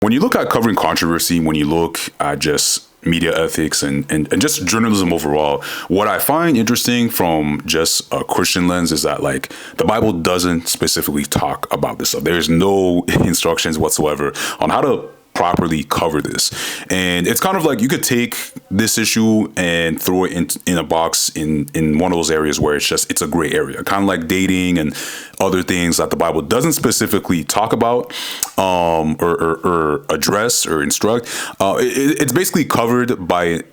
When you look at covering controversy, when you look at just media ethics and just journalism overall, what I find interesting from just a Christian lens is that like the Bible doesn't specifically talk about this stuff. There's no instructions whatsoever on how to properly cover this. And it's kind of like you could take this issue and throw it in a box in one of those areas where it's a gray area, kind of like dating and other things that the Bible doesn't specifically talk about or address or instruct. It's basically covered by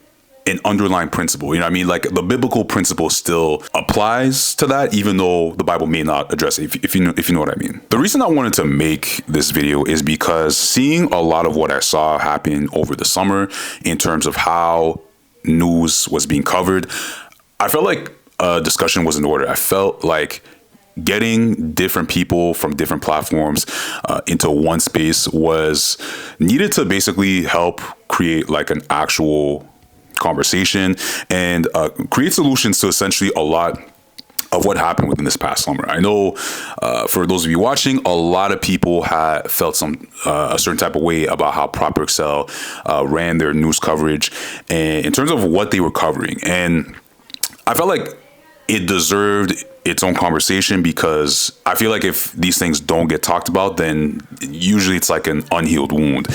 an underlying principle. You know what I mean? Like the biblical principle still applies to that, even though the Bible may not address it, if you know what I mean. The reason I wanted to make this video is because seeing a lot of what I saw happen over the summer in terms of how news was being covered, I felt like a discussion was in order. I felt like getting different people from different platforms into one space was needed to basically help create like an actual conversation and create solutions to essentially a lot of what happened within this past summer. I know for those of you watching, a lot of people had felt a certain type of way about how Proper Excel ran their news coverage and in terms of what they were covering. And I felt like it deserved its own conversation because I feel like if these things don't get talked about, then usually it's like an unhealed wound,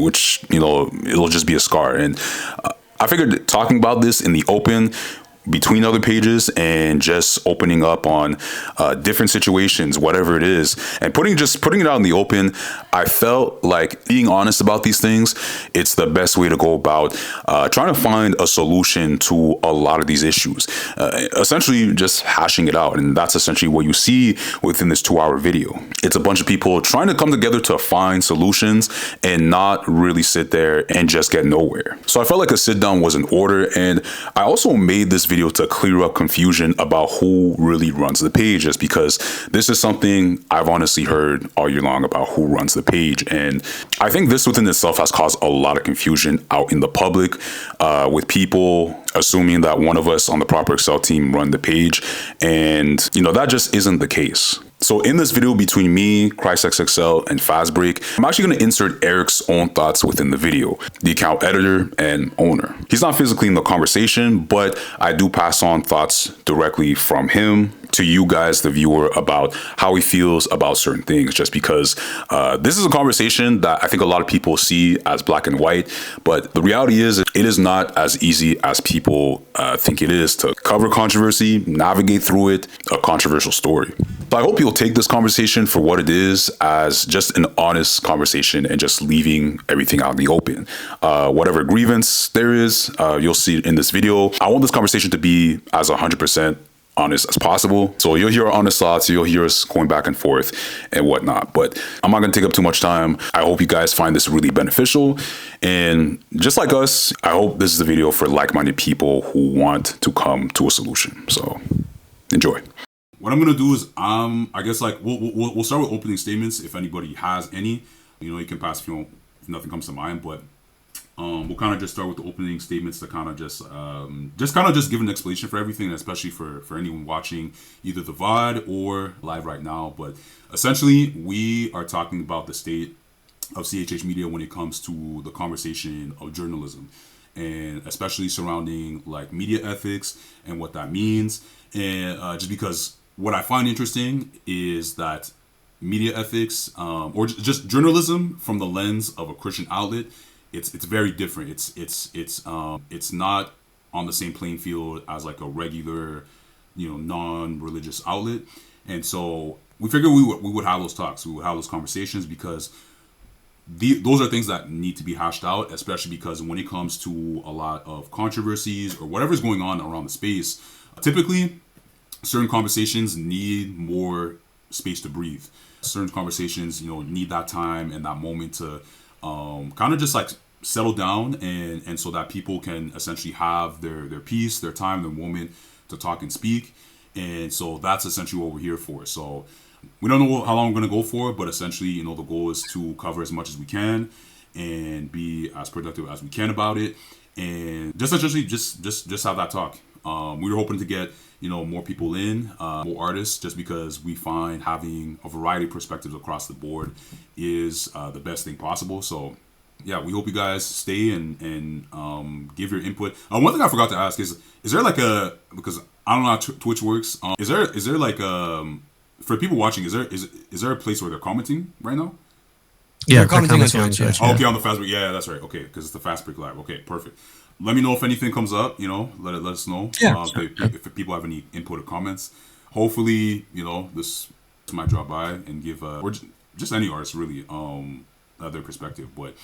which, you know, it'll just be a scar. And I figured talking about this in the open between other pages and just opening up on different situations, whatever it is, and putting it out in the open, I felt like being honest about these things, it's the best way to go about trying to find a solution to a lot of these issues. Essentially just hashing it out. And that's essentially what you see within this 2-hour video. It's a bunch of people trying to come together to find solutions and not really sit there and just get nowhere. So I felt like a sit down was in order. And I also made this video to clear up confusion about who really runs the page, just because this is something I've honestly heard all year long about who runs the page. And I think this within itself has caused a lot of confusion out in the public with people assuming that one of us on the Proper Excel team run the page. And, you know, that just isn't the case. So in this video between me, ChristXXL, and Fastbreak, I'm actually going to insert Eric's own thoughts within the video, the account editor and owner. He's not physically in the conversation, but I do pass on thoughts directly from him to you guys, the viewer, about how he feels about certain things, just because this is a conversation that I think a lot of people see as black and white, but the reality is it is not as easy as people think it is to cover controversy, navigate through it, a controversial story. So I hope you'll take this conversation for what it is, as just an honest conversation and just leaving everything out in the open. Whatever grievance there is, you'll see it in this video. I want this conversation to be as 100% honest as possible. So you'll hear our honest thoughts, you'll hear us going back and forth and whatnot, but I'm not gonna take up too much time. I hope you guys find this really beneficial. And just like us, I hope this is a video for like-minded people who want to come to a solution. So enjoy. What I'm gonna do is, I guess like we'll start with opening statements. If anybody has any, you know, you can pass if nothing comes to mind, but we'll kind of just start with the opening statements to kind of just give an explanation for everything, especially for anyone watching either the VOD or live right now. But essentially, we are talking about the state of CHH media when it comes to the conversation of journalism, and especially surrounding like media ethics and what that means. And just because what I find interesting is that media ethics, or just journalism from the lens of a Christian outlet, it's very different. It's not on the same playing field as like a regular, you know, non-religious outlet. And so we figured we would have those talks, we would have those conversations, because those are things that need to be hashed out, especially because when it comes to a lot of controversies or whatever's going on around the space, typically certain conversations need more space to breathe. Certain conversations, you know, need that time and that moment to kind of just like settle down, and so that people can essentially have their peace, their time, their moment to talk and speak. And so that's essentially what we're here for. So we don't know how long we're going to go for, but essentially, you know, the goal is to cover as much as we can and be as productive as we can about it, and just essentially just have that talk. We were hoping to get more people in, more artists, just because we find having a variety of perspectives across the board is the best thing possible. So yeah, we hope you guys stay and give your input. One thing I forgot to ask is there like because I don't know how Twitch works. Is there like for people watching, is there a place where they're commenting right now? Yeah, they're commenting on Twitch. Yeah. Oh, okay, on the Fast Break. Yeah, that's right. Okay, because it's the Fast Break Live. Okay, perfect. Let me know if anything comes up. Let us know. Yeah, if people have any input or comments. Hopefully, this might drop by and give or just any artist really their perspective. But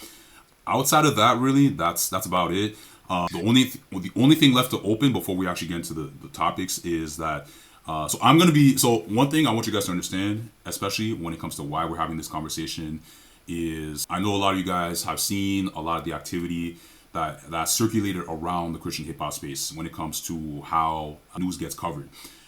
outside of that, really, that's about it. The only thing left to open before we actually get into the topics is that. So I'm gonna be. So one thing I want you guys to understand, especially when it comes to why we're having this conversation, is I know a lot of you guys have seen a lot of the activity that circulated around the Christian hip hop space when it comes to how news gets covered,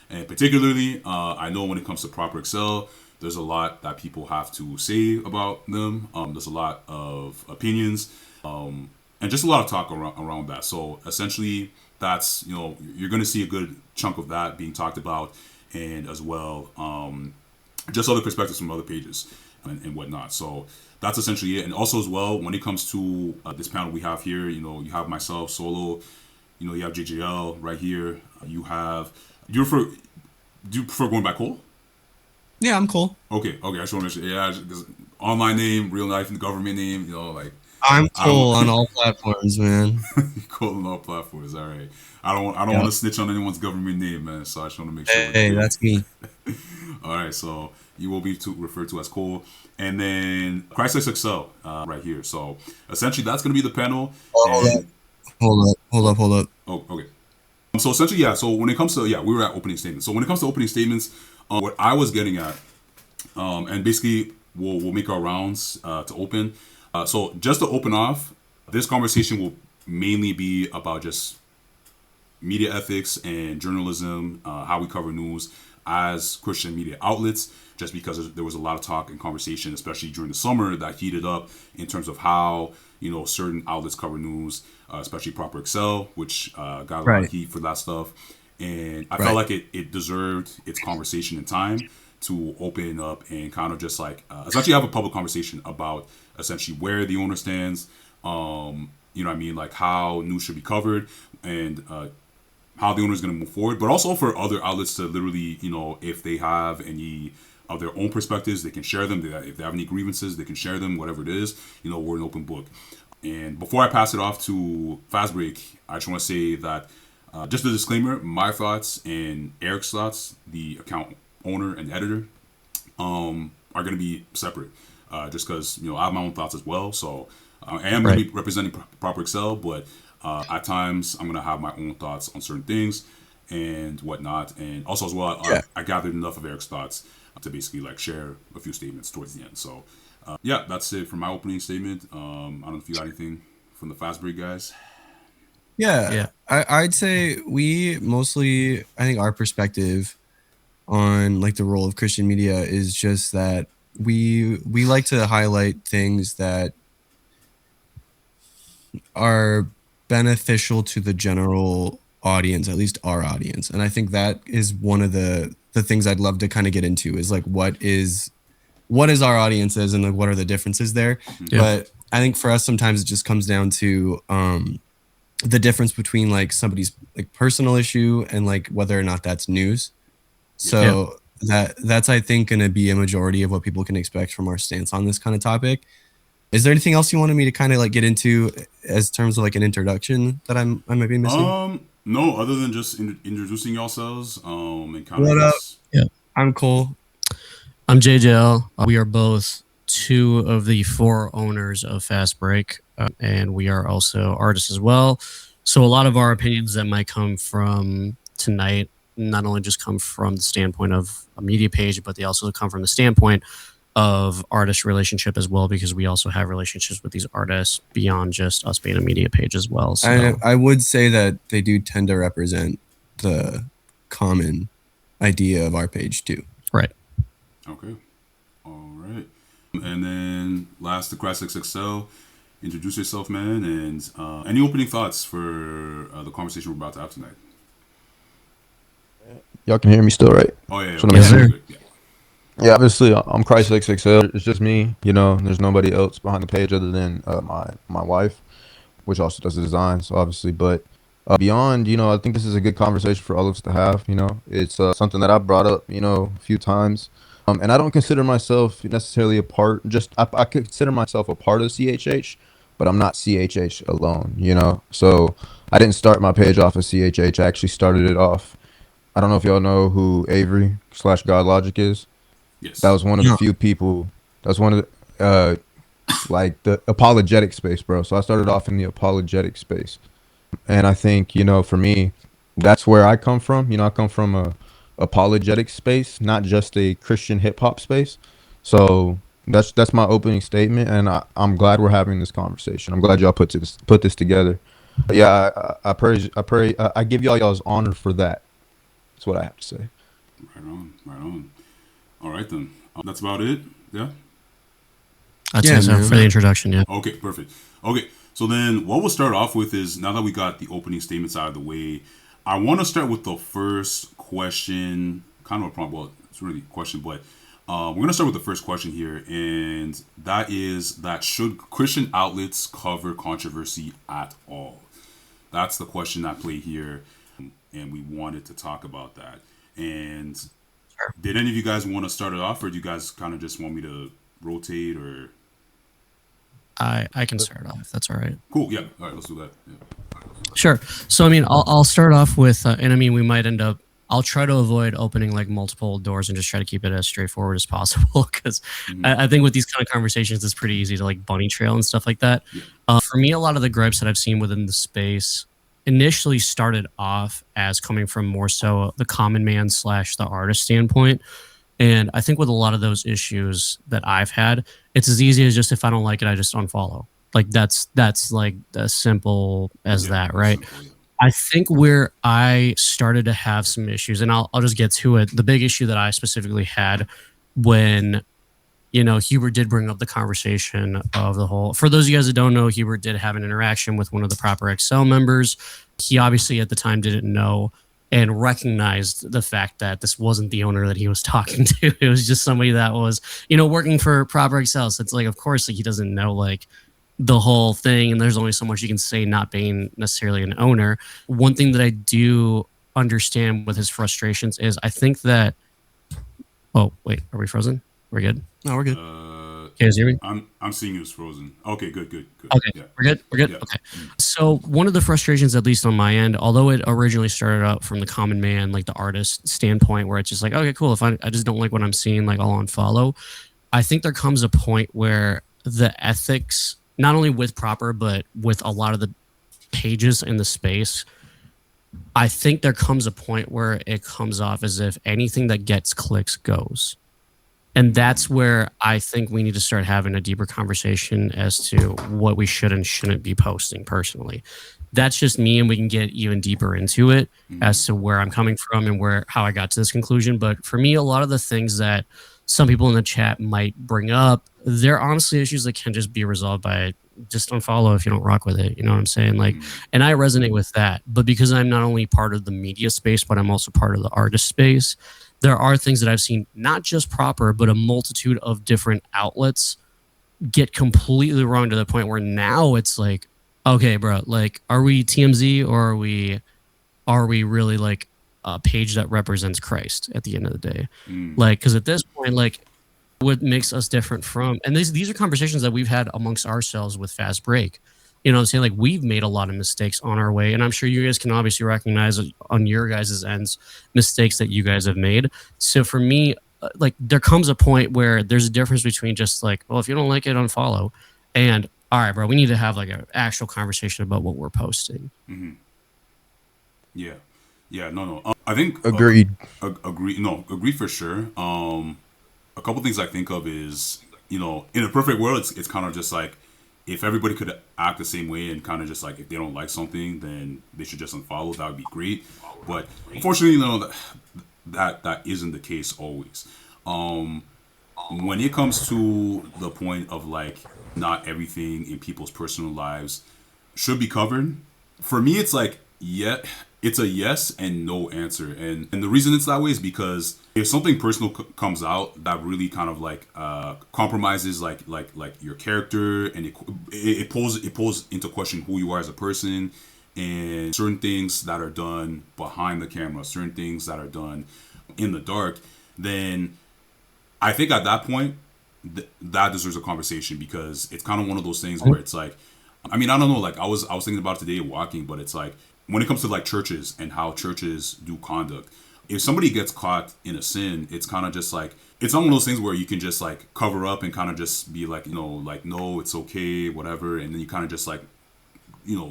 and particularly I know when it comes to Proper Excel, there's a lot that people have to say about them. There's a lot of opinions, and just a lot of talk around that. So essentially, that's you're going to see a good chunk of that being talked about, and as well just other perspectives from other pages and whatnot. So that's essentially it. And also as well, when it comes to this panel we have here, you have myself, Solo, you have JJL right here. You have do you prefer going by Cole? Yeah, I'm Cole. Okay. I just want to make sure. Yeah, because online name, real life, and government name. Like I'm Cole on all platforms, man. Cole on all platforms. All right. I don't want to snitch on anyone's government name, man. So I just want to make sure. Hey, that's me. All right. So you will be referred to as Cole, and then Crisis Excel right here. So essentially, that's going to be the panel. Hold up. Oh, okay. So essentially, yeah. So when it comes to we were at opening statements. So when it comes to opening statements, what I was getting at, and basically we'll make our rounds to open. So just to open off, this conversation will mainly be about just media ethics and journalism, how we cover news as Christian media outlets, just because there was a lot of talk and conversation, especially during the summer, that heated up in terms of how, certain outlets cover news, especially Proper Excel, which got a lot of heat for that stuff. And I felt like it deserved its conversation and time to open up and kind of just like essentially have a public conversation about essentially where the owner stands, like how news should be covered and how the owner is going to move forward, but also for other outlets to literally, if they have any of their own perspectives, they can share them. If they have any grievances, they can share them, whatever it is, we're an open book. And before I pass it off to Fast Break, I just want to say that just a disclaimer, my thoughts and Eric's thoughts, the account owner and editor, are going to be separate. Just because, I have my own thoughts as well. So I am going to be representing Proper Excel, but at times I'm going to have my own thoughts on certain things and whatnot. And also as well, I gathered enough of Eric's thoughts to basically like share a few statements towards the end. So that's it for my opening statement. I don't know if you got anything from the Fast Break guys. Yeah. I'd say we mostly, I think our perspective on like the role of Christian media is just that we like to highlight things that are beneficial to the general audience, at least our audience. And I think that is one of the things I'd love to kind of get into is like what is our audiences and like what are the differences there. Yeah. But I think for us sometimes it just comes down to the difference between like somebody's like personal issue and like whether or not that's news. So that's I think going to be a majority of what people can expect from our stance on this kind of topic. Is there anything else you wanted me to kind of like get into as terms of like an introduction that I might be missing? No, other than just introducing yourselves and kind of. Yeah, I'm Cole. I'm JJL. We are both two of the four owners of Fast Break, and we are also artists as well. So a lot of our opinions that might come from tonight not only just come from the standpoint of a media page, but they also come from the standpoint of artist relationship as well, because we also have relationships with these artists beyond just us being a media page as well. So I would say that they do tend to represent the common idea of our page too. Right. Okay. All right. And then last, the Crisis Excel. Introduce yourself, man, and any opening thoughts for the conversation we're about to have tonight? Y'all can hear me still, right? Oh yeah, Just yeah, want to we make Yes, got sure. you. sir. Good. Yeah. Yeah, obviously, I'm Christ XXL. It's just me, you know. There's nobody else behind the page other than my wife, which also does the designs, obviously. But beyond, you know, I think this is a good conversation for all of us to have. You know, it's something that I brought up, you know, a few times. And I don't consider myself necessarily a part. I consider myself a part of CHH, but I'm not CHH alone. You know, so I didn't start my page off as CHH. I actually started it off. I don't know if y'all know who Avery slash God Logic is. That Yes. was one of the No. few people. That was one of like the apologetic space, bro. So I started off in the apologetic space, and I think, you know, for me, that's where I come from. You know, I come from a apologetic space, not just a Christian hip hop space. So that's my opening statement, and I'm glad we're having this conversation. I'm glad y'all put this together. But yeah, I give y'all's honor for that. That's what I have to say. Right on. Right on. All right then. That's about it. Yeah. I'd say Yeah, so for man. the introduction. Yeah. Okay. Perfect. Okay. So then, what we'll start off with is now that we got the opening statements out of the way, I want to start with the first question. Kind of a problem. Well, it's really a question, but we're gonna start with the first question here, and that is that should Christian outlets cover controversy at all? That's the question at play here, and we wanted to talk about that. And did any of you guys want to start it off, or do you guys kind of just want me to rotate? Or I can start off. That's all right. cool, yeah, all right, let's do that. Yeah. Sure. So I mean, I'll start off with, and I mean, we might end up. I'll try to avoid opening like multiple doors and just try to keep it as straightforward as possible because Mm-hmm. I think with these kind of conversations, it's pretty easy to like bunny trail and stuff like that. Yeah. For me, a lot of the gripes that I've seen within the space initially started off as coming from more so the common man slash the artist standpoint. And I think with a lot of those issues that I've had, it's as easy as just if I don't like it, I just unfollow. Like that's like as simple as Yeah, that, that's right? simple. Yeah. I think where I started to have some issues, and I'll just get to it. The big issue that I specifically had when Hubert did bring up the conversation of the whole. For those of you guys that don't know, Hubert did have an interaction with one of the Proper Excel members. He obviously at the time didn't know and recognized the fact that this wasn't the owner that he was talking to. It was just somebody that was, working for Proper Excel. So it's like, of course, like he doesn't know like the whole thing, and there's only so much you can say not being necessarily an owner. One thing that I do understand with his frustrations is I think that. Oh wait, are we frozen? We're good. No, we're good. Can you guys hear me? I'm seeing it was frozen. Okay, good, good, good. Okay, Yeah. we're good. We're good. Yeah. Okay. So one of the frustrations, at least on my end, although it originally started out from the common man, like the artist standpoint, where it's just like, okay, cool. If I just don't like what I'm seeing, like I'll unfollow. I think there comes a point where the ethics, not only with Proper, but with a lot of the pages in the space, I think there comes a point where it comes off as if anything that gets clicks goes. And that's where I think we need to start having a deeper conversation as to what we should and shouldn't be posting personally. That's just me, and we can get even deeper into it as to where I'm coming from and how I got to this conclusion. But for me, a lot of the things that some people in the chat might bring up, they're honestly issues that can just be resolved by just unfollow if you don't rock with it. You know what I'm saying? Like, and I resonate with that. But because I'm not only part of the media space, but I'm also part of the artist space, there are things that I've seen, not just Proper, but a multitude of different outlets get completely wrong to the point where now it's like, okay, bro, like, are we TMZ or are we really like a page that represents Christ at the end of the day? Like, because at this point, like, what makes us different from, and these are conversations that we've had amongst ourselves with Fast Break. You know what I'm saying? Like, we've made a lot of mistakes on our way, and I'm sure you guys can obviously recognize on your guys' ends mistakes that you guys have made. So for me, like, there comes a point where there's a difference between just like, well, if you don't like it, unfollow, and all right, bro, we need to have like an actual conversation about what we're posting. Yeah. Yeah. No. No. I think Agreed. Agree. No. Agree for sure. A couple things I think of is, in a perfect world, it's kind of just like, if everybody could act the same way and kind of just like, if they don't like something, then they should just unfollow. That would be great. But unfortunately, that isn't the case always. When it comes to the point of like, not everything in people's personal lives should be covered, for me, it's like, yeah, it's a yes and no answer. And the reason it's that way is because if something personal comes out that really kind of like compromises like your character, and it pulls into question who you are as a person, and certain things that are done behind the camera, certain things that are done in the dark, then I think at that point that deserves a conversation, because it's kind of one of those things where it's like, I mean, I don't know, like I was thinking about it today walking, but it's like when it comes to like churches and how churches do conduct, if somebody gets caught in a sin, it's kind of just like, it's not one of those things where you can just like cover up and kind of just be like, like, no, it's okay, whatever, and then you kind of just like,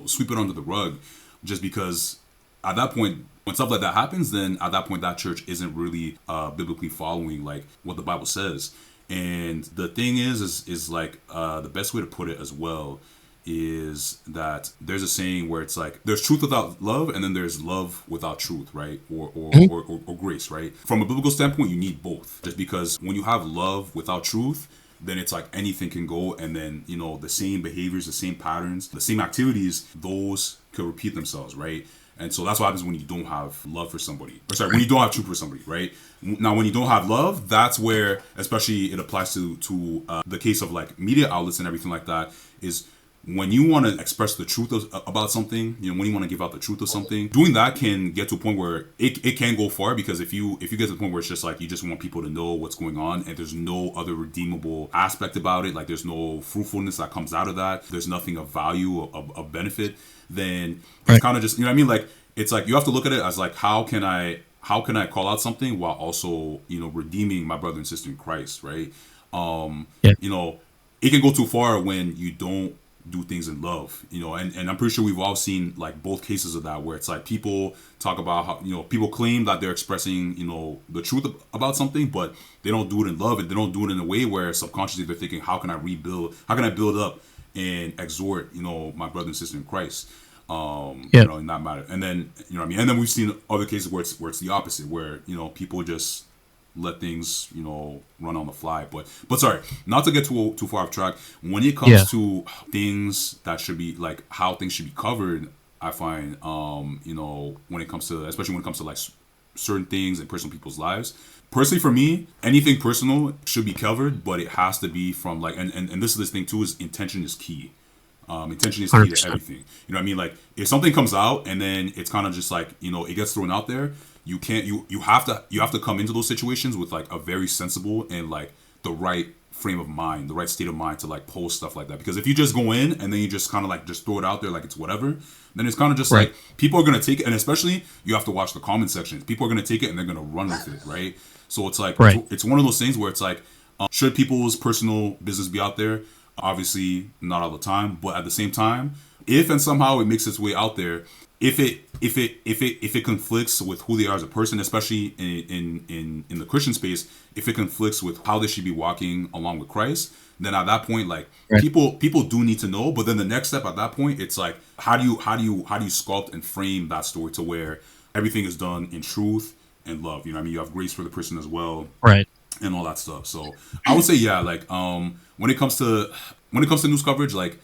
sweep it under the rug, just because at that point, when stuff like that happens, then at that point that church isn't really biblically following like what the Bible says. And the thing is like the best way to put it as well is that there's a saying where it's like there's truth without love, and then there's love without truth, right? Or grace, right? From a biblical standpoint, you need both, just because when you have love without truth, then it's like anything can go, and then the same behaviors, the same patterns, the same activities, those could repeat themselves, right? And so that's what happens when you don't have love for somebody. Or sorry, when you don't have truth for somebody, right? Now, when you don't have love, that's where, especially it applies to the case of like media outlets and everything like that, is when you want to express the truth about something, when you want to give out the truth of something, doing that can get to a point where it can go far, because if you get to the point where it's just like you just want people to know what's going on, and there's no other redeemable aspect about it, like there's no fruitfulness that comes out of that, there's nothing of value, of benefit, then it's kind of just, what I mean? Like, it's like you have to look at it as like, how can I call out something while also, redeeming my brother and sister in Christ, right? It can go too far when you don't do things in love, and I'm pretty sure we've all seen like both cases of that, where it's like people talk about how, people claim that they're expressing, the truth about something, but they don't do it in love, and they don't do it in a way where subconsciously they're thinking, how can I build up and exhort, my brother and sister in Christ, in that matter. And then, what I mean? And then we've seen other cases where it's the opposite, where, people just let things, run on the fly. But sorry, not to get too far off track. When it comes to things that should be like how things should be covered, I find, when it comes to, especially when it comes to like certain things in personal people's lives. Personally, for me, anything personal should be covered, but it has to be from like, and this is this thing too, is intention is key. Intention is key 100%. to everything. You know what I mean? Like if something comes out and then it's kind of just like, it gets thrown out there, you can't, you have to come into those situations with like a very sensible and like the right frame of mind, the right state of mind to like post stuff like that. Because if you just go in and then you just kind of like just throw it out there like it's whatever, then it's kind of just like people are going to take it. And especially you have to watch the comment sections. People are going to take it and they're going to run with it, right? So it's like, it's one of those things where it's like, should people's personal business be out there? Obviously not all the time, but at the same time, if and somehow it makes its way out there, if it conflicts with who they are as a person, especially in the Christian space, if it conflicts with how they should be walking along with Christ, then at that point, like people do need to know. But then the next step at that point, it's like how do you sculpt and frame that story to where everything is done in truth and love. You have grace for the person as well, right? And all that stuff. So I would say, like when it comes to news coverage, like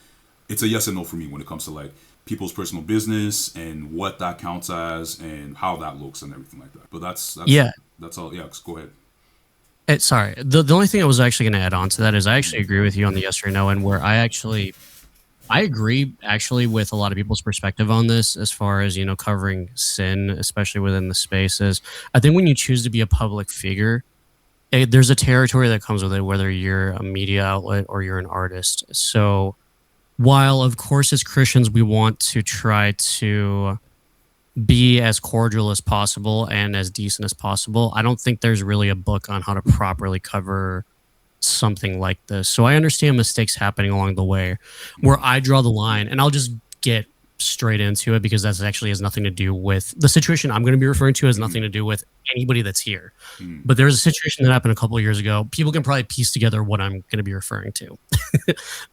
it's a yes and no for me when it comes to like people's personal business and what that counts as and how that looks and everything like that. But that's all. Yeah, go ahead. Sorry. The only thing I was actually going to add on to that is I actually agree with you on the yes or no, and where I agree actually with a lot of people's perspective on this as far as, covering sin, especially within the spaces. I think when you choose to be a public figure, there's a territory that comes with it, whether you're a media outlet or you're an artist. So while, of course, as Christians, we want to try to be as cordial as possible and as decent as possible, I don't think there's really a book on how to properly cover something like this. So I understand mistakes happening along the way. Where I draw the line, and I'll just get straight into it because that actually has nothing to do with the situation I'm going to be referring to, has nothing to do with anybody that's here. But there's a situation that happened a couple of years ago. People can probably piece together what I'm going to be referring to.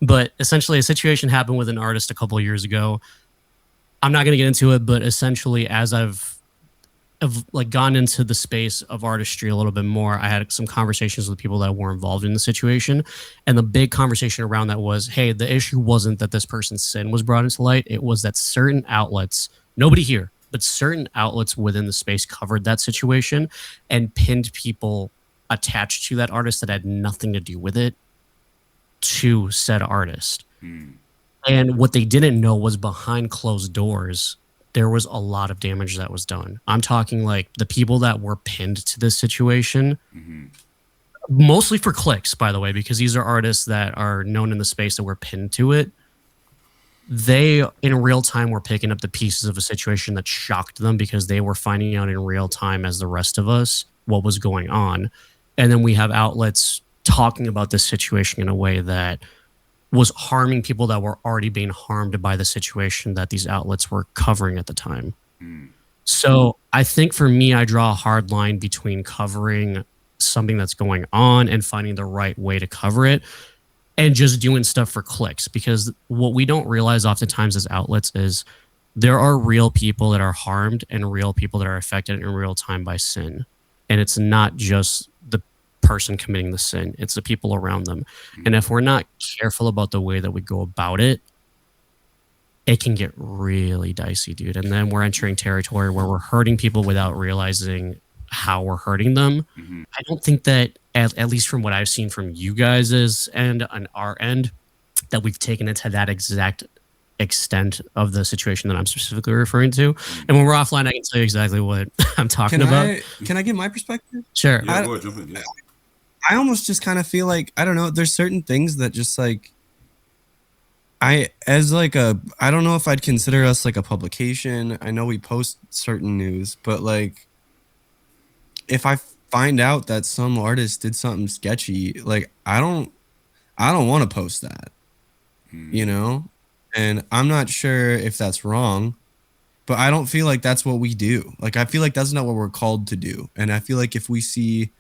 But essentially a situation happened with an artist a couple of years ago. I'm not going to get into it, but essentially as I've like gone into the space of artistry a little bit more, I had some conversations with people that were involved in the situation. And the big conversation around that was, hey, the issue wasn't that this person's sin was brought into light. It was that certain outlets, nobody here, but certain outlets within the space covered that situation and pinned people attached to that artist that had nothing to do with it to said artist. And what they didn't know was behind closed doors, there was a lot of damage that was done. I'm talking like the people that were pinned to this situation, mostly for clicks, by the way, because these are artists that are known in the space that were pinned to it. They, in real time, were picking up the pieces of a situation that shocked them because they were finding out in real time, as the rest of us, what was going on. And then we have outlets talking about this situation in a way that was harming people that were already being harmed by the situation that these outlets were covering at the time. So I think for me, I draw a hard line between covering something that's going on and finding the right way to cover it and just doing stuff for clicks. Because what we don't realize oftentimes as outlets is there are real people that are harmed and real people that are affected in real time by sin. And it's not just the person committing the sin, it's the people around them. And if we're not careful about the way that we go about it, it can get really dicey, dude. And then we're entering territory where we're hurting people without realizing how we're hurting them. I don't think that, at least from what I've seen from you guys' end on our end, that we've taken it to that exact extent of the situation that I'm specifically referring to. And when we're offline, I can tell you exactly what I'm talking about. Can I give my perspective? Sure. Yeah, go ahead, jump in. Yeah. I almost just kind of feel like, I don't know, there's certain things that just like, I don't know if I'd consider us like a publication. I know we post certain news, but like, if I find out that some artist did something sketchy, like I don't want to post that, you know? And I'm not sure if that's wrong, but I don't feel like that's what we do. Like, I feel like that's not what we're called to do. And I feel like if we see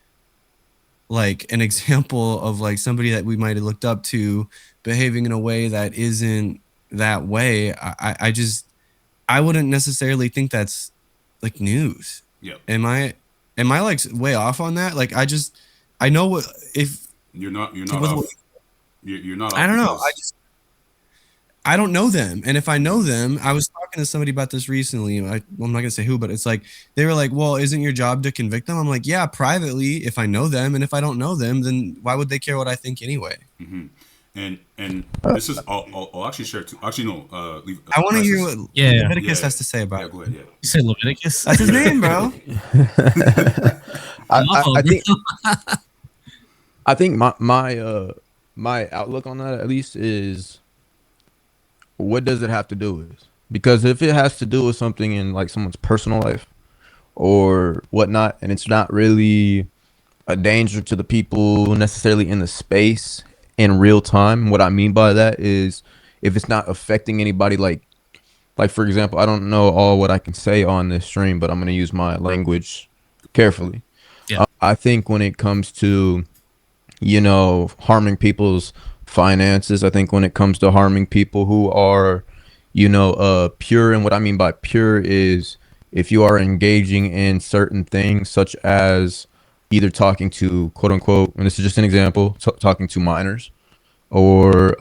like an example of like somebody that we might have looked up to behaving in a way that isn't that way, I wouldn't necessarily think that's like news. Yeah. Am I like way off on that? Like, I know what, if You're not with off. what- You're not off. I don't know. because- I don't know them. And if I know them, I was talking to somebody about this recently. I'm not going to say who, but it's like, they were like, well, isn't your job to convict them? I'm like, yeah, privately, if I know them. And if I don't know them, then why would they care what I think anyway? And this is, I'll actually share too. Actually, no. Leave, I want to hear what Leviticus Yeah. has to say about Yeah, it. go ahead. Yeah. You said Leviticus? That's his name, bro. I think my outlook on that at least is, what does it have to do with? Because if it has to do with something in like someone's personal life or whatnot, and it's not really a danger to the people necessarily in the space in real time, what I mean by that is if it's not affecting anybody, like for example, I don't know all what I can say on this stream, but I'm going to use my language carefully. Yeah. I think when it comes to, harming people's finances, I think when it comes to harming people who are, pure, and what I mean by pure is if you are engaging in certain things such as either talking to, quote unquote, and this is just an example, talking to minors, or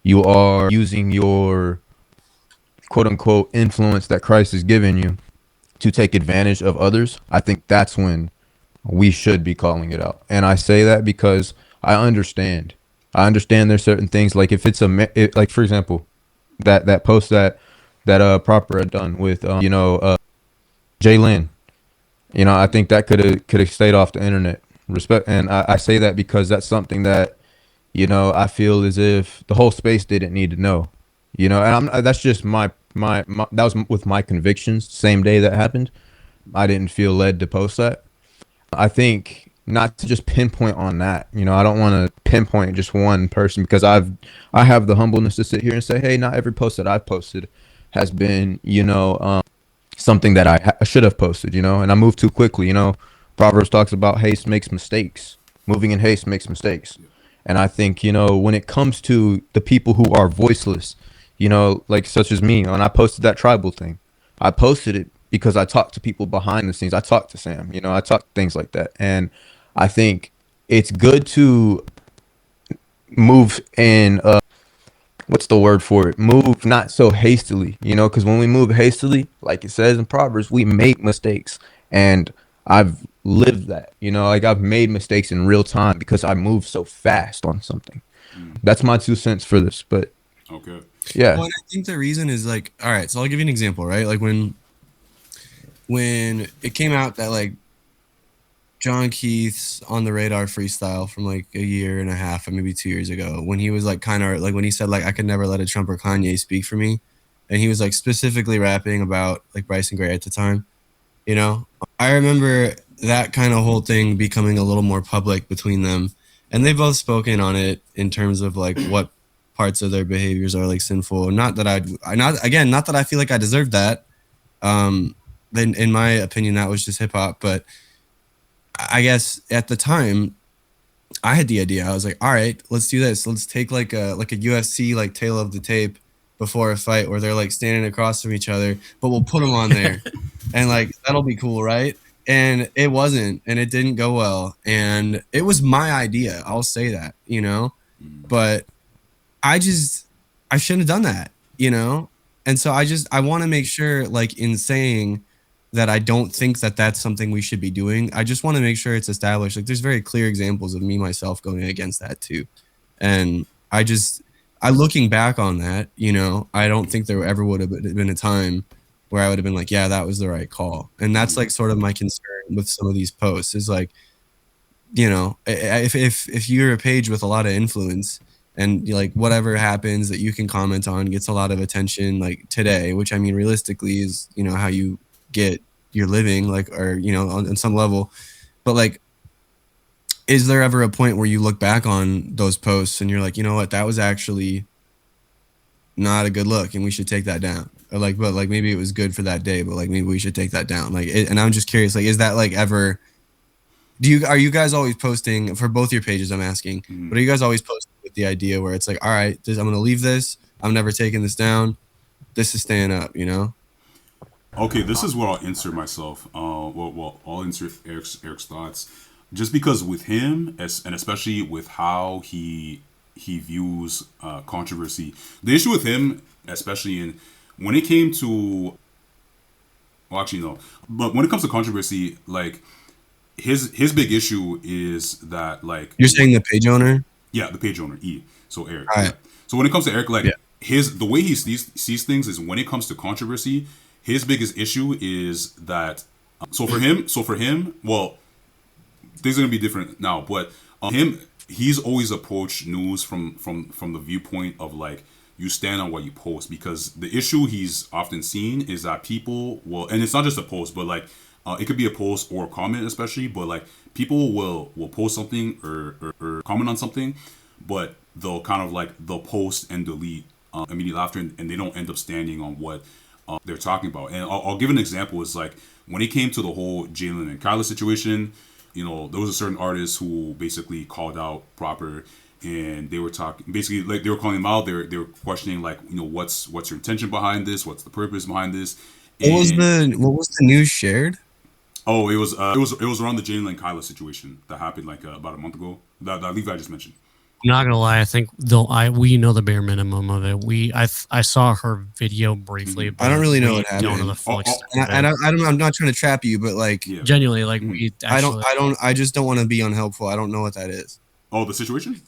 you are using your quote unquote influence that Christ has given you to take advantage of others, I think that's when we should be calling it out. And I say that because I understand there's certain things, like if it's like for example, that post that Proper had done with Jay Lynn, I think that could have stayed off the internet. Respect, and I say that because that's something that I feel as if the whole space didn't need to know. And that's just my that was with my convictions. Same day that happened, I didn't feel led to post that. I think not to just pinpoint on that. I don't want to pinpoint just one person, because I have the humbleness to sit here and say, hey, not every post that I've posted has been something that I should have posted. And I moved too quickly. Proverbs talks about haste makes mistakes. Moving in haste makes mistakes. And I think, when it comes to the people who are voiceless, like such as me, when I posted that tribal thing, I posted it because I talked to people behind the scenes. I talked to Sam, I talked things like that. And I think it's good to move in what's the word for it? Move not so hastily, you know, because when we move hastily, like it says in Proverbs, we make mistakes. And I've lived that, you know, like I've made mistakes in real time because I move so fast on something. That's my 2 cents for this. But Okay. yeah, Well, and I think the reason is like, all right, so I'll give you an example, right? Like when it came out that like John Keith's On the Radar freestyle from like a year and a half or maybe 2 years ago, when he was like kind of like when he said like I could never let a Trump or Kanye speak for me, and he was like specifically rapping about like Bryson Gray at the time, you know. I remember that kind of whole thing becoming a little more public between them, and they've both spoken on it in terms of like what parts of their behaviors are like sinful. Not that not that I feel like I deserved that. Then in my opinion, that was just hip hop, but I guess at the time I had the idea. I was like, all right, let's do this. Let's take like a UFC like tail of the tape before a fight where they're like standing across from each other, but we'll put them on there, and like that'll be cool, right? And it wasn't, and it didn't go well, and it was my idea. I'll say that, you know, but I shouldn't have done that, you know, and so I want to make sure, like in saying that I don't think that that's something we should be doing. I just want to make sure it's established. Like there's very clear examples of me myself going against that too. And I looking back on that, you know, I don't think there ever would have been a time where I would have been like, yeah, that was the right call. And that's like sort of my concern with some of these posts is like, you know, if you're a page with a lot of influence and like whatever happens that you can comment on gets a lot of attention like today, which I mean realistically is, you know, how you get your living, like, or you know, on some level. But like, is there ever a point where you look back on those posts and you're like, you know what, that was actually not a good look and we should take that down? Or like, but like maybe it was good for that day, but like maybe we should take that down. Like and I'm just curious, like, is that like ever, are you guys always posting for both your pages? I'm asking, but are you guys always posting with the idea where it's like, all right, I'm gonna leave this, I'm never taking this down, this is staying up, you know? Okay, this is where I'll insert myself. I'll insert Eric's thoughts, just because with him, and especially with how he views controversy. The issue with him, especially in when it came to, well, actually no, but when it comes to controversy, like his big issue is that like You're saying the page owner? yeah, the page owner E. So Eric. All right. Yeah. So when it comes to Eric, like Yeah. the way he sees things is when it comes to controversy, his biggest issue is that. So for him, well, things are gonna be different now. But he's always approached news from the viewpoint of like you stand on what you post, because the issue he's often seen is that people will, and it's not just a post, but like it could be a post or a comment especially, but like people will post something or comment on something, but they'll kind of like they'll post and delete immediately after, and they don't end up standing on what they're talking about. And I'll give an example. It's like when it came to the whole Jalen and Kyla situation, you know, there was a certain artist who basically called out Proper, and they were talking basically like they were calling him out. They were questioning like, you know, what's your intention behind this? What's the purpose behind this? What was the news shared? Oh, it was around the Jalen and Kyla situation that happened like about a month ago. That Levi just mentioned. I'm not gonna lie. I think we know the bare minimum of it. I saw her video briefly. Mm-hmm. But I don't really know what we don't happened. know the full extent. And I'm not trying to trap you, but like, Yeah. Genuinely, like we. Actually, I just don't want to be unhelpful. I don't know what that is. Oh, the situation?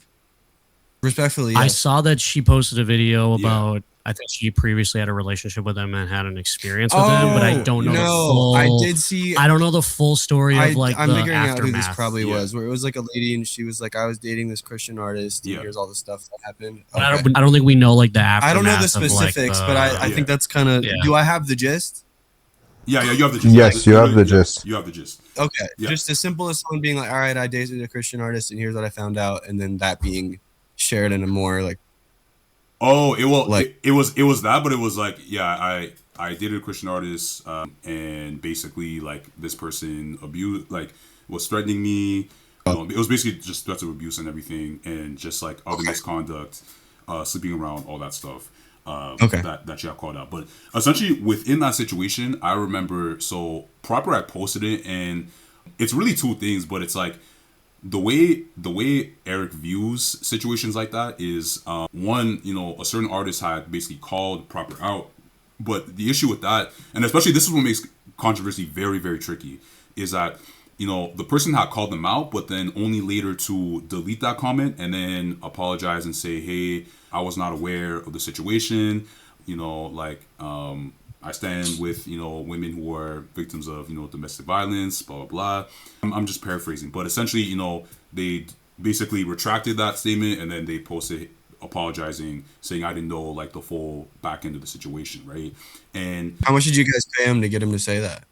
Respectfully, I yes. saw that she posted a video Yeah. about. I think she previously had a relationship with him and had an experience with him, but I don't know the no, full. I did see. I don't know the full story of like I'm the figuring out aftermath. who this probably Yeah. was. Where it was like a lady and she was like, I was dating this Christian artist. And Yeah. here's all the stuff that happened. But Okay. I don't think we know like the aftermath. I don't know the of, like, specifics, but I Yeah. think that's kind of. Yeah. Do I have the gist? Yeah, you have the gist. Yes, you have the gist. You have the gist. Okay, Yeah. just as simple as someone being like, "All right, I dated a Christian artist, and here's what I found out," and then that being shared in a more like. Oh, Like- it was that, but it was like, yeah, I dated a Christian artist, and basically like this person was threatening me. It was basically just threats of abuse and everything, and just like other misconduct, sleeping around, all that stuff. Okay. That she got called out. But essentially within that situation, I remember, so Proper had posted it, and it's really two things, but it's like the way Eric views situations like that is one, a certain artist had basically called Proper out, but the issue with that, and especially this is what makes controversy very very tricky, is that the person had called them out, but then only later to delete that comment and then apologize and say, hey, I was not aware of the situation. I stand with women who are victims of domestic violence, blah blah blah. I'm just paraphrasing, but essentially they basically retracted that statement and then they posted apologizing, saying I didn't know like the full back end of the situation, right? And How much did you guys pay him to get him to say that?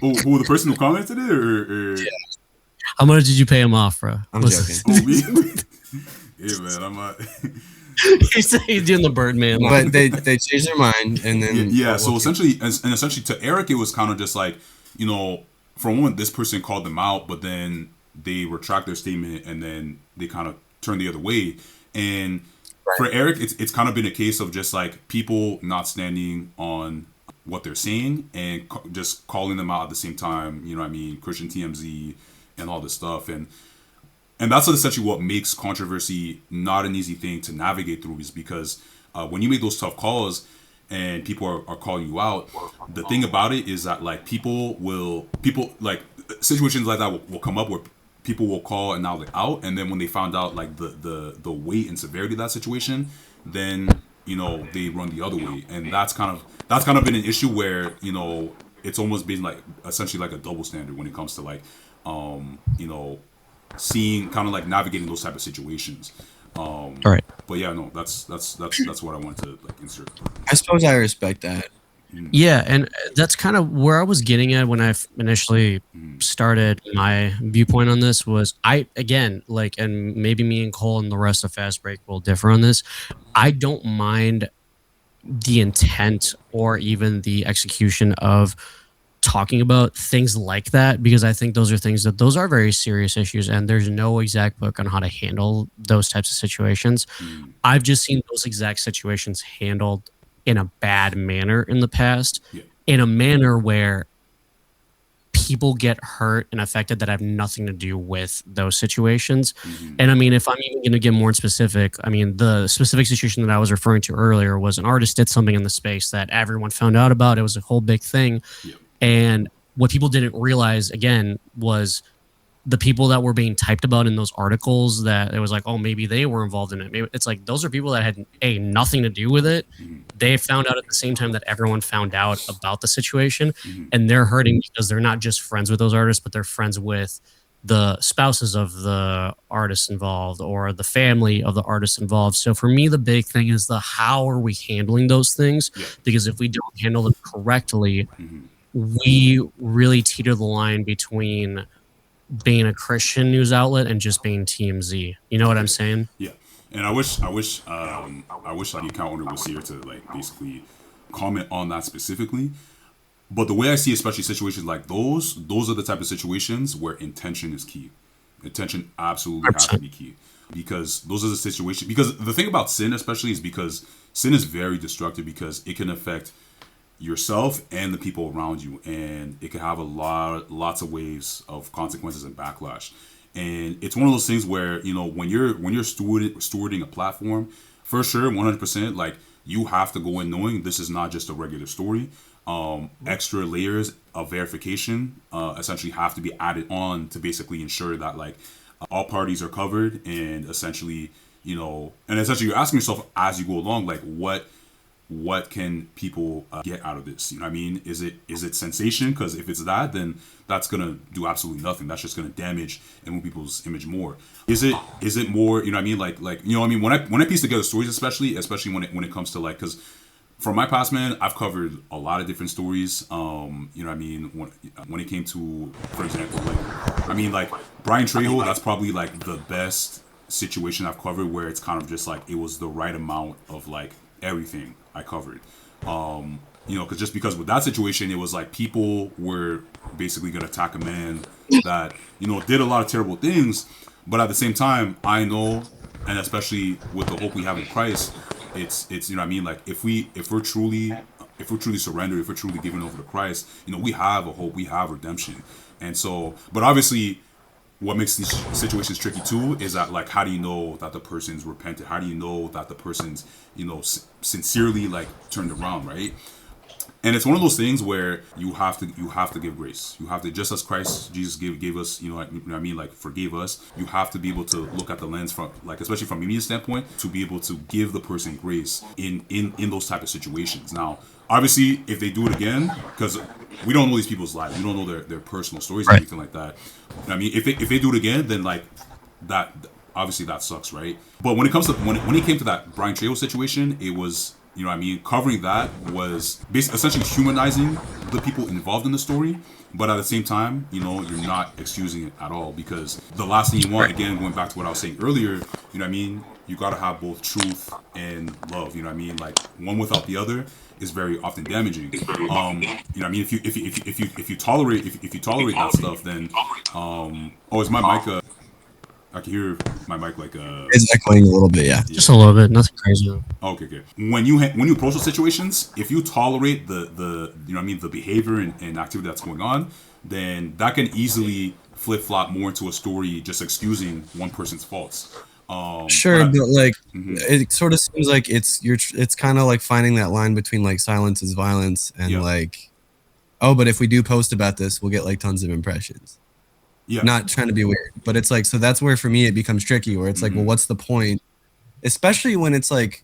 who the person who commented it, or How much did you pay him off, bro? I'm joking. who, me? Yeah, man, I'm not. He's doing the Birdman. But they changed their mind and then Yeah. So essentially, and essentially to Eric, it was kind of just like, from one, this person called them out, but then they retract their statement and then they kind of turn the other way. And for Eric, it's kind of been a case of just like people not standing on what they're saying and just calling them out at the same time. You know what I mean? Christian TMZ and all this stuff. And that's essentially what makes controversy not an easy thing to navigate through, is because when you make those tough calls and people are calling you out, the thing about it is that like people like situations like that will come up where people will call and now out, and then when they found out like the weight and severity of that situation, then they run the other way, and that's kind of been an issue where it's almost been like essentially like a double standard when it comes to like seeing kind of like navigating those type of situations. All right. But yeah, no, that's what I wanted to like insert. I suppose I respect that. Yeah, and that's kind of where I was getting at when I initially started my viewpoint on this. Was again, like, and maybe me and Cole and the rest of Fast Break will differ on this. I don't mind the intent or even the execution of talking about things like that, because I think those are very serious issues, and there's no exact book on how to handle those types of situations. I've just seen those exact situations handled in a bad manner in the past, in a manner where people get hurt and affected that have nothing to do with those situations. And I mean, if I'm even going to get more specific, I mean, the specific situation that I was referring to earlier was an artist did something in the space that everyone found out about. It was a whole big thing. And what people didn't realize, again, was the people that were being typed about in those articles, that it was like, oh, maybe they were involved in it. Maybe it's like those are people that had nothing to do with it. They found out at the same time that everyone found out about the situation, and they're hurting because they're not just friends with those artists, but they're friends with the spouses of the artists involved or the family of the artists involved. So for me, the big thing is how are we handling those things? Because if we don't handle them correctly, we really teeter the line between being a Christian news outlet and just being TMZ. You know what I'm saying? Yeah. And I wish like the account owner was here to like basically comment on that specifically. But the way I see, especially situations like those are the type of situations where intention is key. Intention absolutely has to be key, because those are the situations. Because the thing about sin, especially, is because sin is very destructive, because it can affect yourself and the people around you, and it can have lots of waves of consequences and backlash. And it's one of those things where when you're stewarding a platform, for sure, 100%, like you have to go in knowing this is not just a regular story. Extra layers of verification essentially have to be added on to basically ensure that like all parties are covered, and essentially you're asking yourself as you go along, like what can people get out of this? You know what I mean? Is it sensation? Because if it's that, then that's gonna do absolutely nothing. That's just gonna damage and move people's image more. Is it more? You know what I mean? Like you know what I mean? When I piece together stories, especially when it comes to like, because from my past, man, I've covered a lot of different stories. You know what I mean? When it came to, for example, like Brian Trejo, that's probably like the best situation I've covered, where it's kind of just like it was the right amount of like everything I covered. Because with that situation, it was like people were basically gonna attack a man that did a lot of terrible things, but at the same time, I know, and especially with the hope we have in Christ, it's you know what I mean, like if we're truly surrendered, if we're truly given over to Christ, we have a hope, we have redemption. And so, but obviously what makes these situations tricky too is that, like, how do you know that the person's repented? How do you know that the person's, sincerely like turned around, right? And it's one of those things where you have to give grace. You have to, just as Christ Jesus gave us, what I mean, like forgave us. You have to be able to look at the lens from, like, especially from a media standpoint, to be able to give the person grace in those type of situations. Now, obviously, if they do it again, because we don't know these people's lives, we don't know their personal stories and everything like that. I mean, if they do it again, then like that, obviously that sucks, right? But when it comes to when it came to that Brian Trejo situation, it was, covering that was basically essentially humanizing the people involved in the story, but at the same time, you're not excusing it at all, because the last thing you want, again, going back to what I was saying earlier, you got to have both truth and love. Like, one without the other is very often damaging. If you tolerate that stuff, then is my mic? I can hear my mic like It's echoing a little bit, yeah. Just a little bit, nothing crazy. Okay. When you approach those situations, if you tolerate the behavior and activity that's going on, then that can easily flip flop more into a story just excusing one person's faults. Sure, but like, it sort of seems like it's kind of like finding that line between like silence is violence and like, oh, but if we do post about this, we'll get like tons of impressions. Yeah. Not trying to be weird, but it's like, so that's where for me it becomes tricky, where it's like, well, what's the point? Especially when it's like,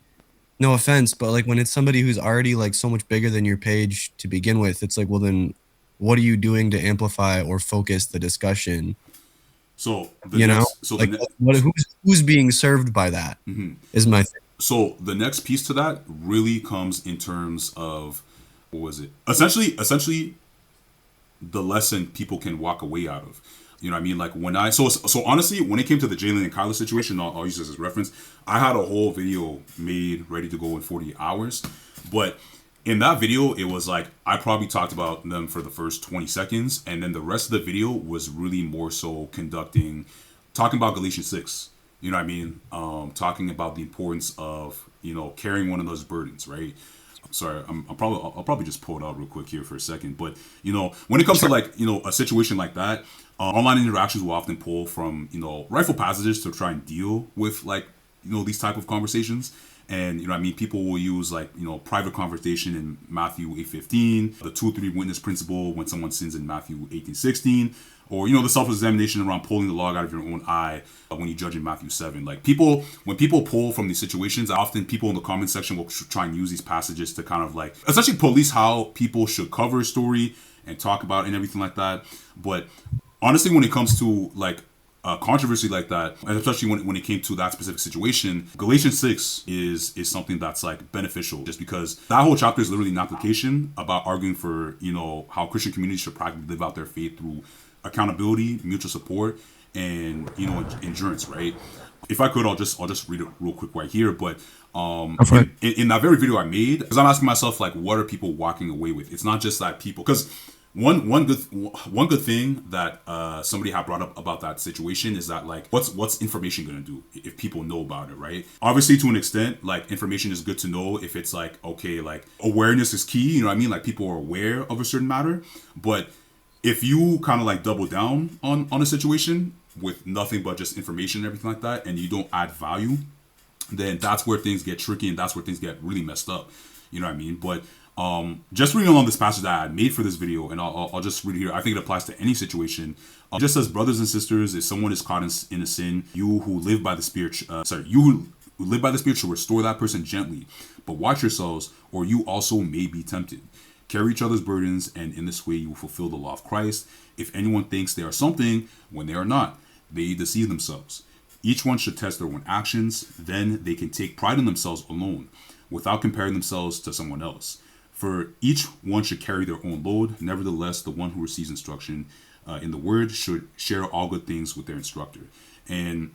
no offense, but like when it's somebody who's already like so much bigger than your page to begin with, it's like, well, then what are you doing to amplify or focus the discussion? So who's being served by that is my thing. So the next piece to that really comes in terms of, what was it? Essentially the lesson people can walk away out of. Like when so honestly, when it came to the Jalen and Kyler situation, I'll use this as reference. I had a whole video made ready to go in 48 hours, but in that video, it was like I probably talked about them for the first 20 seconds, and then the rest of the video was really more so talking about Galatians 6. Talking about the importance of carrying one another's burdens, right? Sorry, I'll probably just pull it out real quick here for a second. But when it comes to like a situation like that, online interactions will often pull from rightful passages to try and deal with like these type of conversations. And people will use like private conversation in Matthew 8:15, the 2 or 3 witness principle when someone sins in Matthew 18:16, or the self-examination around pulling the log out of your own eye when you judge in Matthew 7. Like when people pull from these situations, often people in the comment section will try and use these passages to kind of like essentially police how people should cover a story and talk about it and everything like that. But honestly, when it comes to like controversy like that, and especially when it came to that specific situation, Galatians 6 is something that's like beneficial, just because that whole chapter is literally an application about arguing for how Christian communities should practically live out their faith through accountability, mutual support, and endurance, right? If I could, I'll just read it real quick right here. But in that very video I made, because I'm asking myself like, what are people walking away with? It's not just that people, because one good thing that somebody had brought up about that situation is that like what's information gonna do if people know about it, right? Obviously, to an extent, like information is good to know if it's like, okay, like awareness is key, like people are aware of a certain matter. But if you kind of like double down on a situation with nothing but just information and everything like that, and you don't add value, then that's where things get tricky and that's where things get really messed up. But just reading on this passage that I had made for this video, and I'll just read it here. I think it applies to any situation. Just says, brothers and sisters, if someone is caught in a sin, you who live by the Spirit, you who live by the Spirit should restore that person gently. But watch yourselves, or you also may be tempted. Carry each other's burdens, and in this way you will fulfill the law of Christ. If anyone thinks they are something when they are not, they deceive themselves. Each one should test their own actions, then they can take pride in themselves alone, without comparing themselves to someone else. For each one should carry their own load. Nevertheless, the one who receives instruction in the word should share all good things with their instructor. And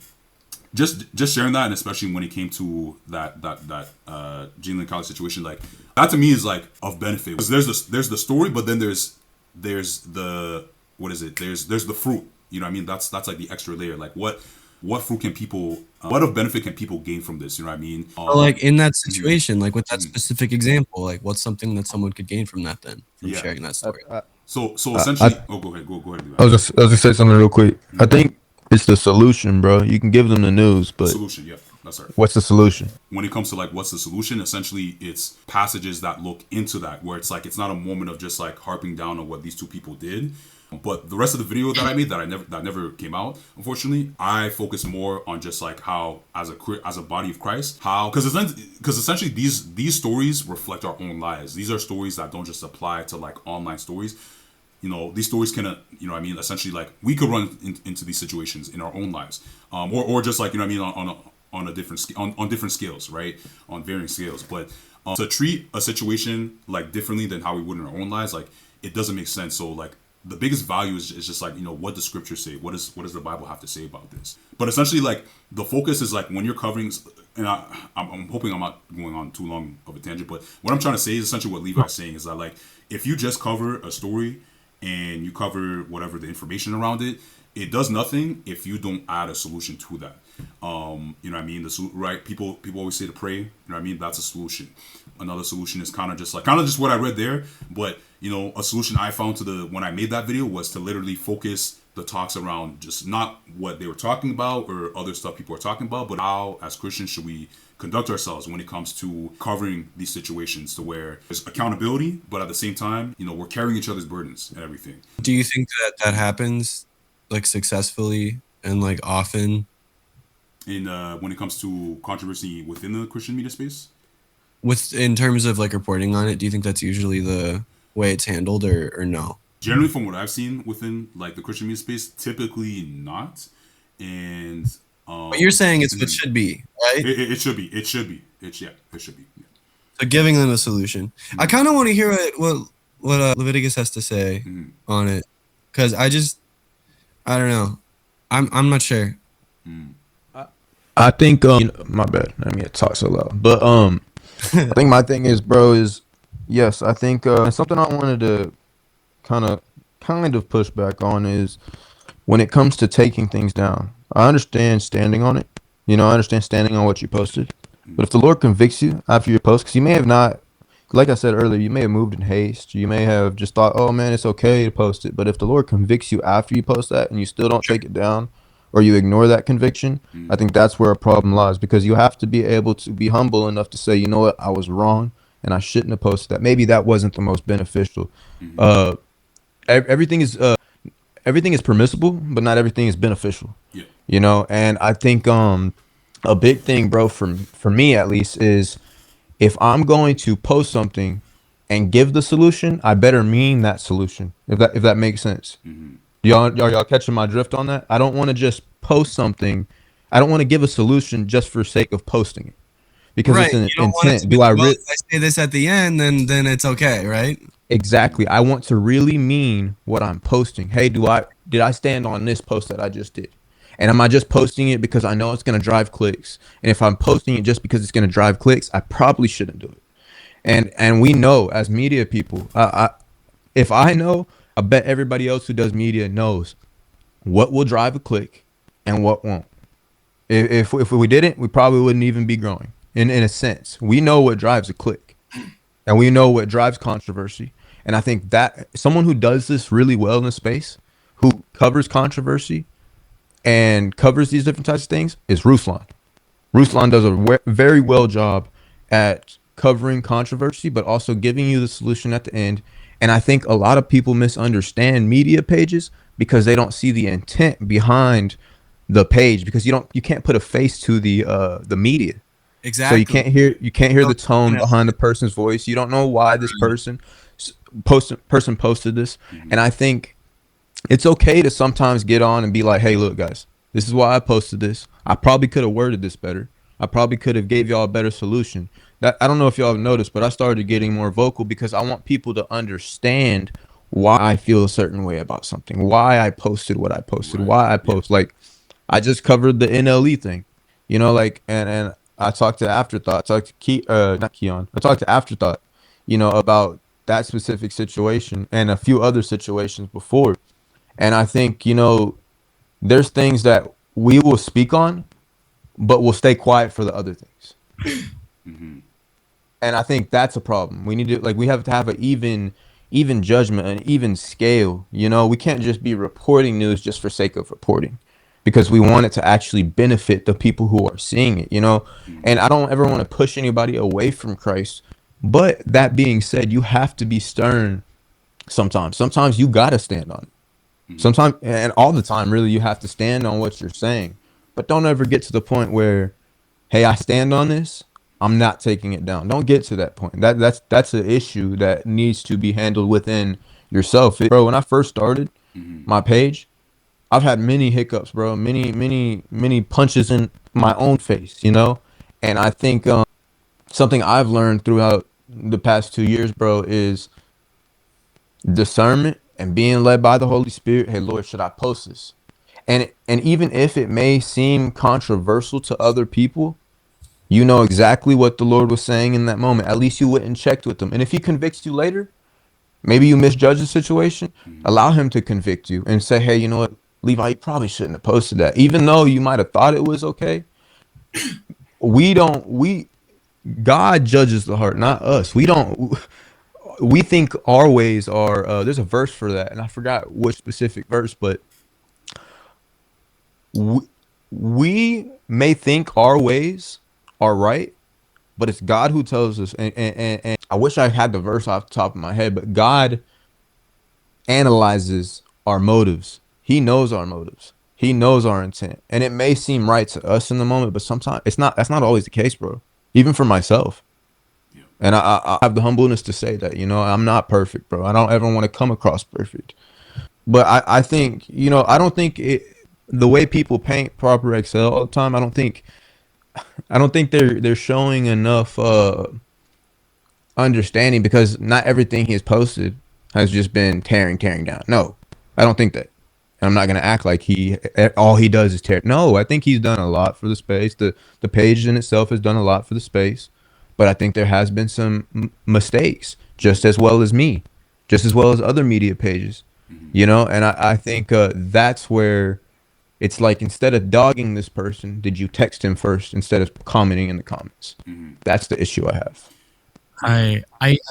just sharing that, and especially when it came to that Jalen College situation, like that to me is like of benefit. Because there's the story, but then there's the there's the fruit. That's like the extra layer. Like what fruit can people, what of benefit can people gain from this? Like in that situation, like with that specific example, like what's something that someone could gain from that then, from sharing that story? So essentially, go ahead. I was just gonna say something real quick. I think It's the solution, bro. You can give them the news, The but solution, yeah, that's right. what's the solution? When it comes to like what's the solution, essentially it's passages that look into that, where it's like it's not a moment of just like harping down on what these two people did. But the rest of the video that I made that never came out, unfortunately, I focus more on just like how as a body of Christ, how because essentially these stories reflect our own lives. These are stories that don't just apply to like online stories. These stories can, essentially like we could run into these situations in our own lives, or just like on a different on different scales, right? On varying scales, but to treat a situation like differently than how we would in our own lives, like it doesn't make sense. So like the biggest value is just like what the scriptures say. What does the Bible have to say about this? But essentially, like the focus is like when you're covering, and I'm hoping I'm not going on too long of a tangent, but what I'm trying to say is essentially what Levi's saying is that like if you just cover a story and you cover whatever the information around it, it does nothing if you don't add a solution to that. You know what I mean? Right? People always say to pray. You know what I mean? That's a solution. Another solution is kind of just what I read there. But a solution I found when I made that video was to literally focus the talks around just not what they were talking about or other stuff people are talking about, but how as Christians should we conduct ourselves when it comes to covering these situations to where there's accountability, but at the same time, we're carrying each other's burdens and everything. Do you think that happens like successfully and like often In when it comes to controversy within the Christian media space? in terms of like reporting on it? Do you think that's usually the way it's handled or no? Generally, from what I've seen within like the Christian media space, typically not. And But you're saying it's what should be, right? it should be. It should be. It should be. Yeah. So giving them a solution. I kind of want to hear what Leviticus has to say on it, because I don't know. I'm not sure. I think my bad. I mean, it talk so loud, but I think my thing is, bro, is yes. I think something I wanted to kind of push back on is when it comes to taking things down. I understand standing on it. I understand standing on what you posted. But if the Lord convicts you after your post, because you may have not, like I said earlier, you may have moved in haste. You may have just thought, oh man, it's okay to post it. But if the Lord convicts you after you post that and you still don't take it down, or you ignore that conviction, I think that's where a problem lies, because you have to be able to be humble enough to say, you know what, I was wrong and I shouldn't have posted that. Maybe that wasn't the most beneficial. Everything is permissible, but not everything is beneficial. Yeah. And I think a big thing, bro, for me at least, is if I'm going to post something and give the solution, I better mean that solution. If that makes sense. Y'all catching my drift on that? I don't want to just post something. I don't want to give a solution just for sake of posting it, because it's an You don't want it intent. to be like, well, if I say this at the end, then it's okay, right? Exactly. I want to really mean what I'm posting. Hey, did I stand on this post that I just did? And am I just posting it because I know it's going to drive clicks? And if I'm posting it just because it's going to drive clicks, I probably shouldn't do it. And we know as media people, if I know, I bet everybody else who does media knows what will drive a click and what won't. If we didn't, we probably wouldn't even be growing. In a sense, we know what drives a click, and we know what drives controversy. And I think that someone who does this really well in the space, who covers controversy and covers these different types of things, is Ruslan. Ruslan does a very well job at covering controversy, but also giving you the solution at the end. And I think a lot of people misunderstand media pages because they don't see the intent behind the page, because you can't put a face to the media. Exactly. So you can't hear the tone behind the person's voice. You don't know why this person posted this. And I think it's okay to sometimes get on and be like, hey, look, guys, this is why I posted this. I probably could have worded this better. I probably could have gave y'all a better solution. I don't know if y'all have noticed, but I started getting more vocal because I want people to understand why I feel a certain way about something, why I posted what I posted, why I post. Like, I just covered the NLE thing, like, and I talked to Afterthought, not Keon. I talked to Afterthought, about that specific situation and a few other situations before. And I think, there's things that we will speak on, but we'll stay quiet for the other things. And I think that's a problem. We have to have an even judgment, an even scale. We can't just be reporting news just for sake of reporting. because we want it to actually benefit the people who are seeing it, you know? And I don't ever want to push anybody away from Christ. But that being said, you have to be stern sometimes. Sometimes you got to stand on it. Sometimes, and all the time, really, you have to stand on what you're saying. But don't ever get to the point where, hey, I stand on this, I'm not taking it down. Don't get to that point. That's an issue that needs to be handled within yourself. Bro, when I first started my page, I've had many hiccups, bro. Many punches in my own face, you know? And I think something I've learned throughout the past 2 years, bro, is discernment and being led by the Holy Spirit. Hey, Lord, should I post this? And even if it may seem controversial to other people, you know exactly what the Lord was saying in that moment. At least you went and checked with him. And if he convicts you later, maybe you misjudge the situation, allow him to convict you and say, hey, you know what, Levi, you probably shouldn't have posted that. Even though you might have thought it was okay, God judges the heart, not us. We think our ways are, there's a verse for that, and I forgot which specific verse, but we may think our ways are right, but it's God who tells us. And I wish I had the verse off the top of my head, but God analyzes our motives. He knows our motives. He knows our intent. And it may seem right to us in the moment, but sometimes it's not. That's not always the case, bro. Even for myself. And I have the humbleness to say that, you know, I'm not perfect, bro. I don't ever want to come across perfect. But I think, you know, I don't think the way people paint proper Excel all the time, I don't think they're showing enough understanding, because not everything he has posted has just been tearing down. No, I don't think that. And I'm not gonna act like all he does is tear. No, I think he's done a lot for the space. The page in itself has done a lot for the space, but I think there has been some mistakes, just as well as me, just as well as other media pages, you know. And I think that's where it's like, instead of dogging this person, did you text him first instead of commenting in the comments? That's the issue I have. I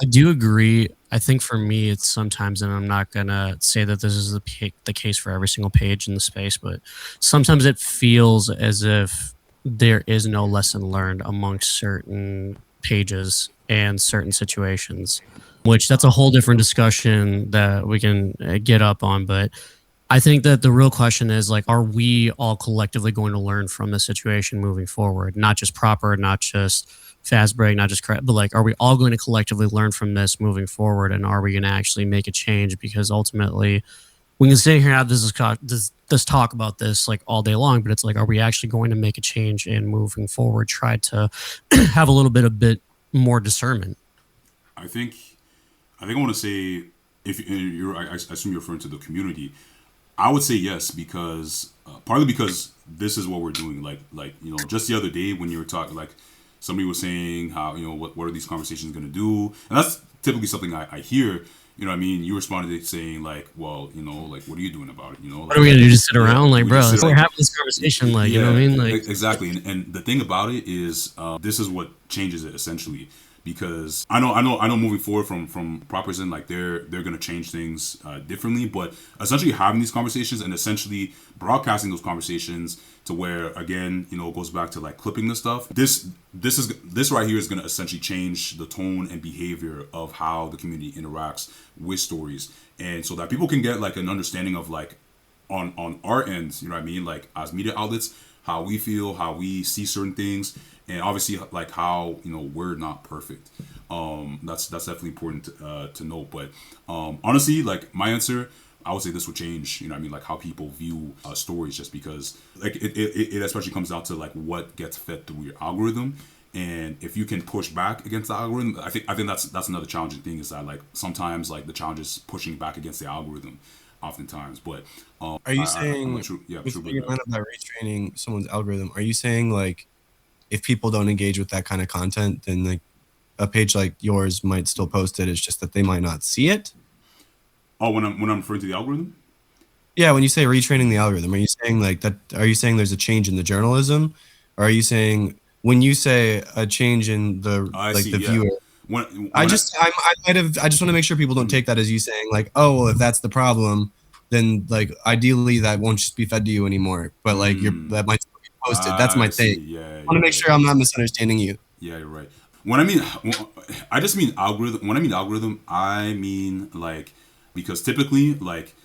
do agree. I think for me, it's sometimes, and I'm not gonna say that this is the case for every single page in the space, but sometimes it feels as if there is no lesson learned amongst certain pages and certain situations, which that's a whole different discussion that we can get up on. But I think that the real question is, like, are we all collectively going to learn from this situation moving forward? Not just proper, not just fast break, not just correct, but like, are we all going to collectively learn from this moving forward? And are we going to actually make a change? Because ultimately, we can sit here and have this talk about this like all day long, but it's like, are we actually going to make a change and moving forward, try to have a bit more discernment? I think I want to say, if you're, I assume you're referring to the community. I would say yes, because partly because this is what we're doing. Like you know, just the other day when you were talking, like somebody was saying how, you know, what are these conversations going to do, and that's typically something I hear. You know what I mean? You responded saying like, well, you know, like, what are you doing about it? You know, like, what are we gonna do? Just sit around? Like, bro, we're like, having this conversation. Like, you know what I mean? Like, exactly. And the thing about it is, this is what changes it essentially. Because I know, moving forward from Properson, like they're gonna change things differently. But essentially having these conversations and essentially broadcasting those conversations to where, again, you know, it goes back to like clipping the stuff. This right here is gonna essentially change the tone and behavior of how the community interacts with stories, and so that people can get like an understanding of like on our ends, you know what I mean, like as media outlets, how we feel, how we see certain things, and obviously like how, you know, we're not perfect. That's definitely important to note. But honestly, like my answer, I would say this would change, you know what I mean, like how people view stories, just because like it especially comes down to like what gets fed through your algorithm. And if you can push back against the algorithm, I think that's another challenging thing, is that like sometimes like the challenge is pushing back against the algorithm oftentimes. But Are you saying, with you mind about retraining someone's algorithm? Are you saying like, if people don't engage with that kind of content, then like a page like yours might still post it? It's just that they might not see it. Oh, when I'm referring to the algorithm. Yeah, when you say retraining the algorithm, are you saying like that? Are you saying there's a change in the journalism? Or are you saying, when you say a change in the I like see. the Yeah. viewer? I just want to make sure people don't take that as you saying like, oh, well, if that's the problem, then like ideally that won't just be fed to you anymore. But like that might still be posted. That's my I see. thing. Yeah, I want to make sure I'm not misunderstanding you. Yeah, you're right. When I mean, I just mean algorithm. When I mean algorithm, I mean like, because typically like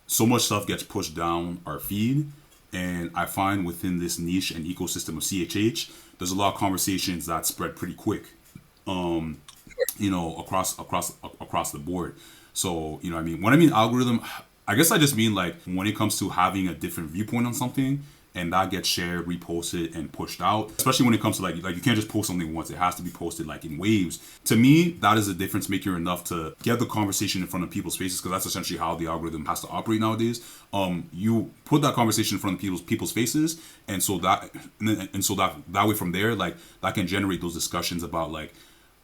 so much stuff gets pushed down our feed, and I find within this niche and ecosystem of CHH, there's a lot of conversations that spread pretty quick, across the board. So I mean, when I mean algorithm, I guess I just mean like when it comes to having a different viewpoint on something, and that gets shared, reposted, and pushed out. Especially when it comes to like you can't just post something once; it has to be posted like in waves. To me, that is a difference maker enough to get the conversation in front of people's faces, because that's essentially how the algorithm has to operate nowadays. You put that conversation in front of people's faces, and so that way from there, like that can generate those discussions about like,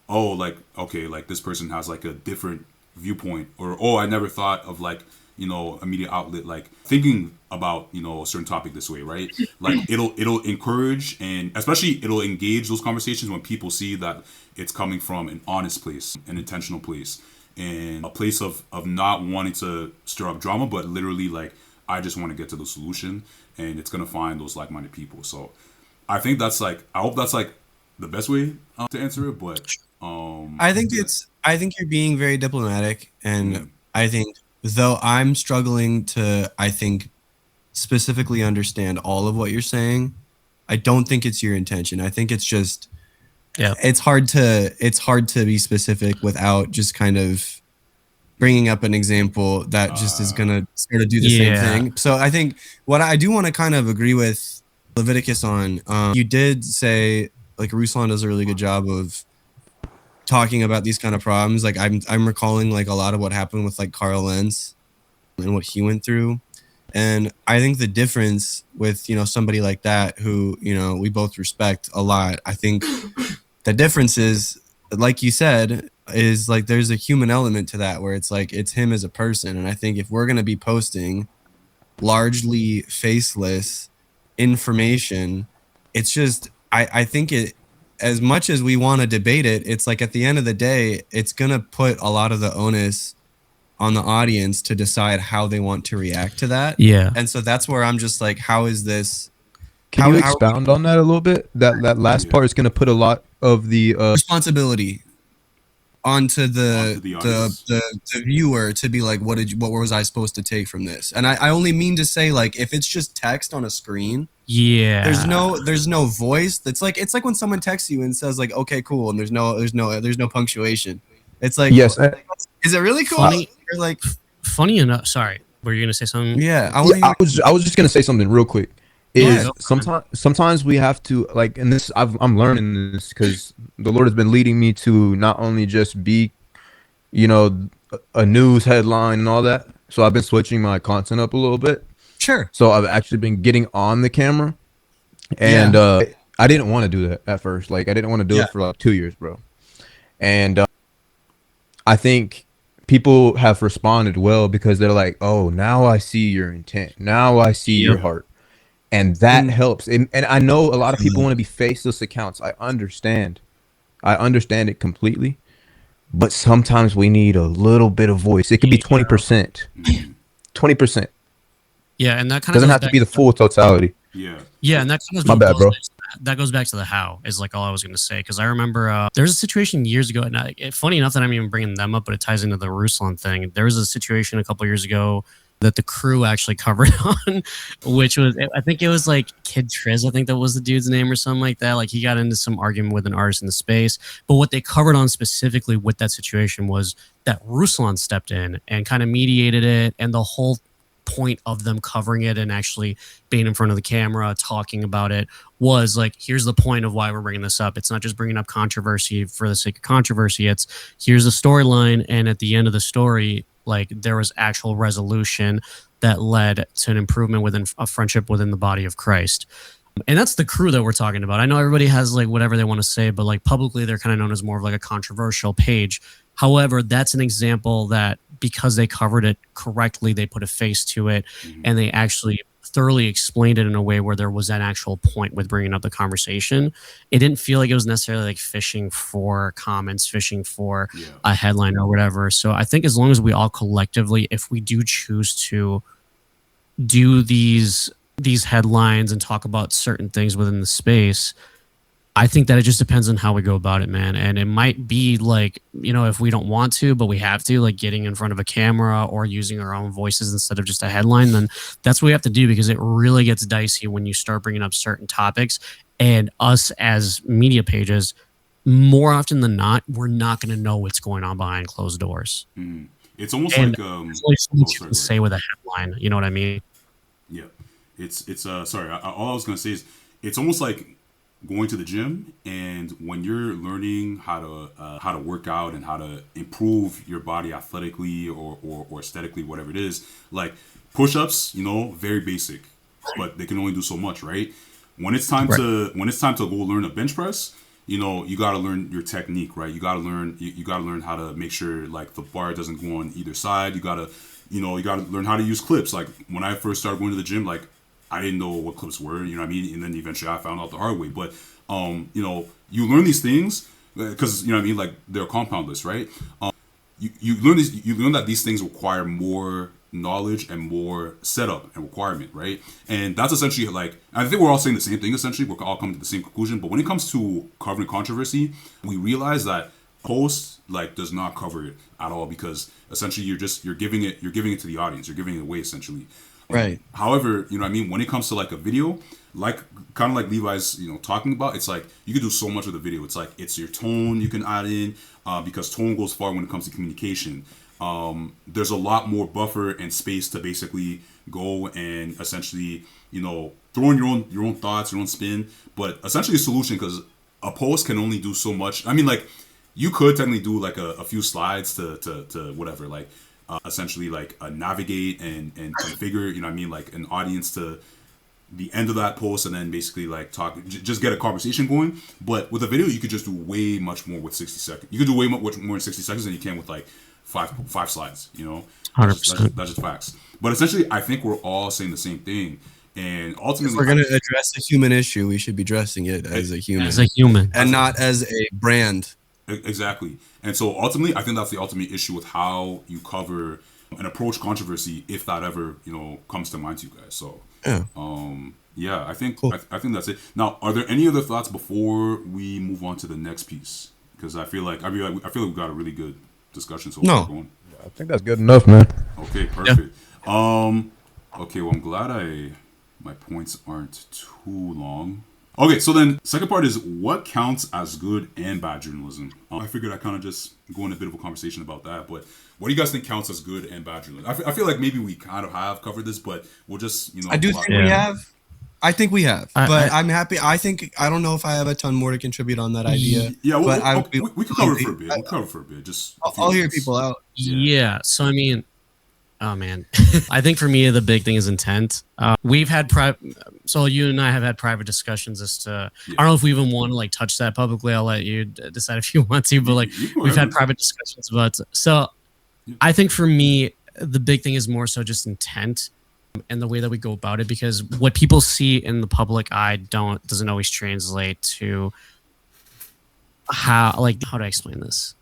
oh, like okay, like this person has like a different viewpoint, or oh, I never thought of like a media outlet like thinking about a certain topic this way, right? Like it'll encourage, and especially it'll engage those conversations when people see that it's coming from an honest place, an intentional place, and a place of not wanting to stir up drama, but literally like I just want to get to the solution, and it's gonna find those like-minded people. So I think that's like, I hope that's like the best way to answer it, but I think you're being very diplomatic, and I think, though I'm struggling to, I think, specifically understand all of what you're saying, I don't think it's your intention. I think it's just, it's hard to be specific without just kind of bringing up an example that just is gonna sort of do the same thing. So I think what I do want to kind of agree with Leviticus on, you did say like Ruslan does a really good job of talking about these kind of problems. Like I'm recalling like a lot of what happened with like Carl Lenz and what he went through. And I think the difference with, somebody like that who, we both respect a lot, I think the difference is, like you said, is like there's a human element to that where it's like it's him as a person. And I think if we're going to be posting largely faceless information, it's just, I think it, as much as we want to debate it, it's like at the end of the day, it's going to put a lot of the onus on the audience to decide how they want to react to that. Yeah. And so that's where I'm just like, how is this? Can you expound on that a little bit? That last part is going to put a lot of the responsibility onto the viewer to be like, what was I supposed to take from this? And I only mean to say, like, if it's just text on a screen, there's no voice. It's like when someone texts you and says like, okay, cool, and there's no punctuation. It's like, yes, is it really cool? Funny enough, sorry, were you gonna say something? Yeah, I was just gonna say something real quick. Sometimes we have to, like, and this I'm learning this because the Lord has been leading me to not only just be, a news headline and all that. So I've been switching my content up a little bit. Sure. So I've actually been getting on the camera, and I didn't want to do that at first. Like I didn't want to do it for like 2 years, bro. And I think people have responded well because they're like, oh, now I see your intent. Now I see your heart. And that helps. And I know a lot of people want to be faceless accounts. I understand it completely. But sometimes we need a little bit of voice. It could be 20%. 20%. Yeah, and that kind of doesn't have to be the full totality. Yeah, and that kind of my bad, bro. That goes back to the how is like all I was going to say, because I remember there was a situation years ago, and funny enough that I'm even bringing them up, but it ties into the Ruslan thing. There was a situation a couple years ago that the crew actually covered on, which was, I think it was like Kid Triz, I think that was the dude's name or something like that. Like he got into some argument with an artist in the space, but what they covered on specifically with that situation was that Ruslan stepped in and kind of mediated it, and the whole point of them covering it and actually being in front of the camera talking about it was like, here's the point of why we're bringing this up. It's not just bringing up controversy for the sake of controversy. It's here's the storyline, and at the end of the story, like there was actual resolution that led to an improvement within a friendship within the body of Christ. And that's the crew that we're talking about. I know everybody has like whatever they want to say, but like publicly they're kind of known as more of like a controversial page. However, that's an example that because they covered it correctly, they put a face to it, and they actually thoroughly explained it in a way where there was an actual point with bringing up the conversation. It didn't feel like it was necessarily like fishing for comments, fishing for a headline or whatever. So I think as long as we all collectively, if we do choose to do these headlines and talk about certain things within the space, I think that it just depends on how we go about it, man. And it might be like, you know, if we don't want to, but we have to, like getting in front of a camera or using our own voices instead of just a headline, then that's what we have to do, because it really gets dicey when you start bringing up certain topics. And us as media pages, more often than not, we're not going to know what's going on behind closed doors. It's almost And like there's only so much you can say with a headline. You know what I mean? Yeah, it's sorry. All I was gonna say is it's almost like going to the gym, and when you're learning how to work out and how to improve your body athletically or aesthetically, whatever it is, like push-ups, you know, very basic, but they can only do so much, right? When it's time to go learn a bench press, you know, you got to learn your technique, right? You got to learn how to make sure like the bar doesn't go on either side. You got to learn how to use clips. Like when I first started going to the gym, like I didn't know what clips were, you know what I mean? And then eventually I found out the hard way. But, you know, you learn these things because, you know what I mean? Like they're compound lists, right? You learn that these things require more knowledge and more setup and requirement, right? And that's essentially like, I think we're all saying the same thing, essentially. We're all coming to the same conclusion. But when it comes to covering controversy, we realize that post like does not cover it at all, because essentially you're giving it to the audience. You're giving it away essentially. Right. However, you know what I mean? When it comes to like a video, like kind of like Levi's, you know, talking about, it's like you can do so much with a video. It's like it's your tone you can add in, because tone goes far when it comes to communication. There's a lot more buffer and space to basically go and essentially, you know, throw in your own thoughts, your own spin, but essentially a solution, because a post can only do so much. I mean, like you could technically do like a few slides to whatever, like essentially like navigate and configure, you know what I mean, like an audience to the end of that post, and then basically like talk, just get a conversation going. But with a video, you could just do way much more with 60 seconds. You could do way much more in 60 seconds than you can with like five slides, you know. 100%. That's just facts. But essentially, I think we're all saying the same thing. And ultimately, if we're going to address a human issue, we should be addressing it as a human. As a human. And not as a brand. Exactly. And so ultimately, I think that's the ultimate issue with how you cover and approach controversy, if that ever, you know, comes to mind to you guys. So yeah, I think cool. I think that's it. Now, are there any other thoughts before we move on to the next piece? Because I feel like we've got a really good discussion so far going. I think that's good enough, man. Okay, perfect. Yeah. Okay, well, I'm glad my points aren't too long. Okay, so then second part is what counts as good and bad journalism. I figured I kind of just go in a bit of a conversation about that, but what do you guys think counts as good and bad journalism? I feel like maybe we kind of have covered this, but we'll just, you know. I do think we have. I think we have, but I'm happy. I don't know if I have a ton more to contribute on that idea. Yeah, we can cover it for a bit. We'll cover it for a bit. Just I'll hear people out. Yeah. So I mean, oh man, I think for me the big thing is intent. We've had so you and I have had private discussions as to. I don't know if we even want to like touch that publicly. I'll let you decide if you want to. But like we've had private discussions about. So I think for me the big thing is more so just intent. And the way that we go about it, because what people see in the public eye doesn't always translate to how do I explain this?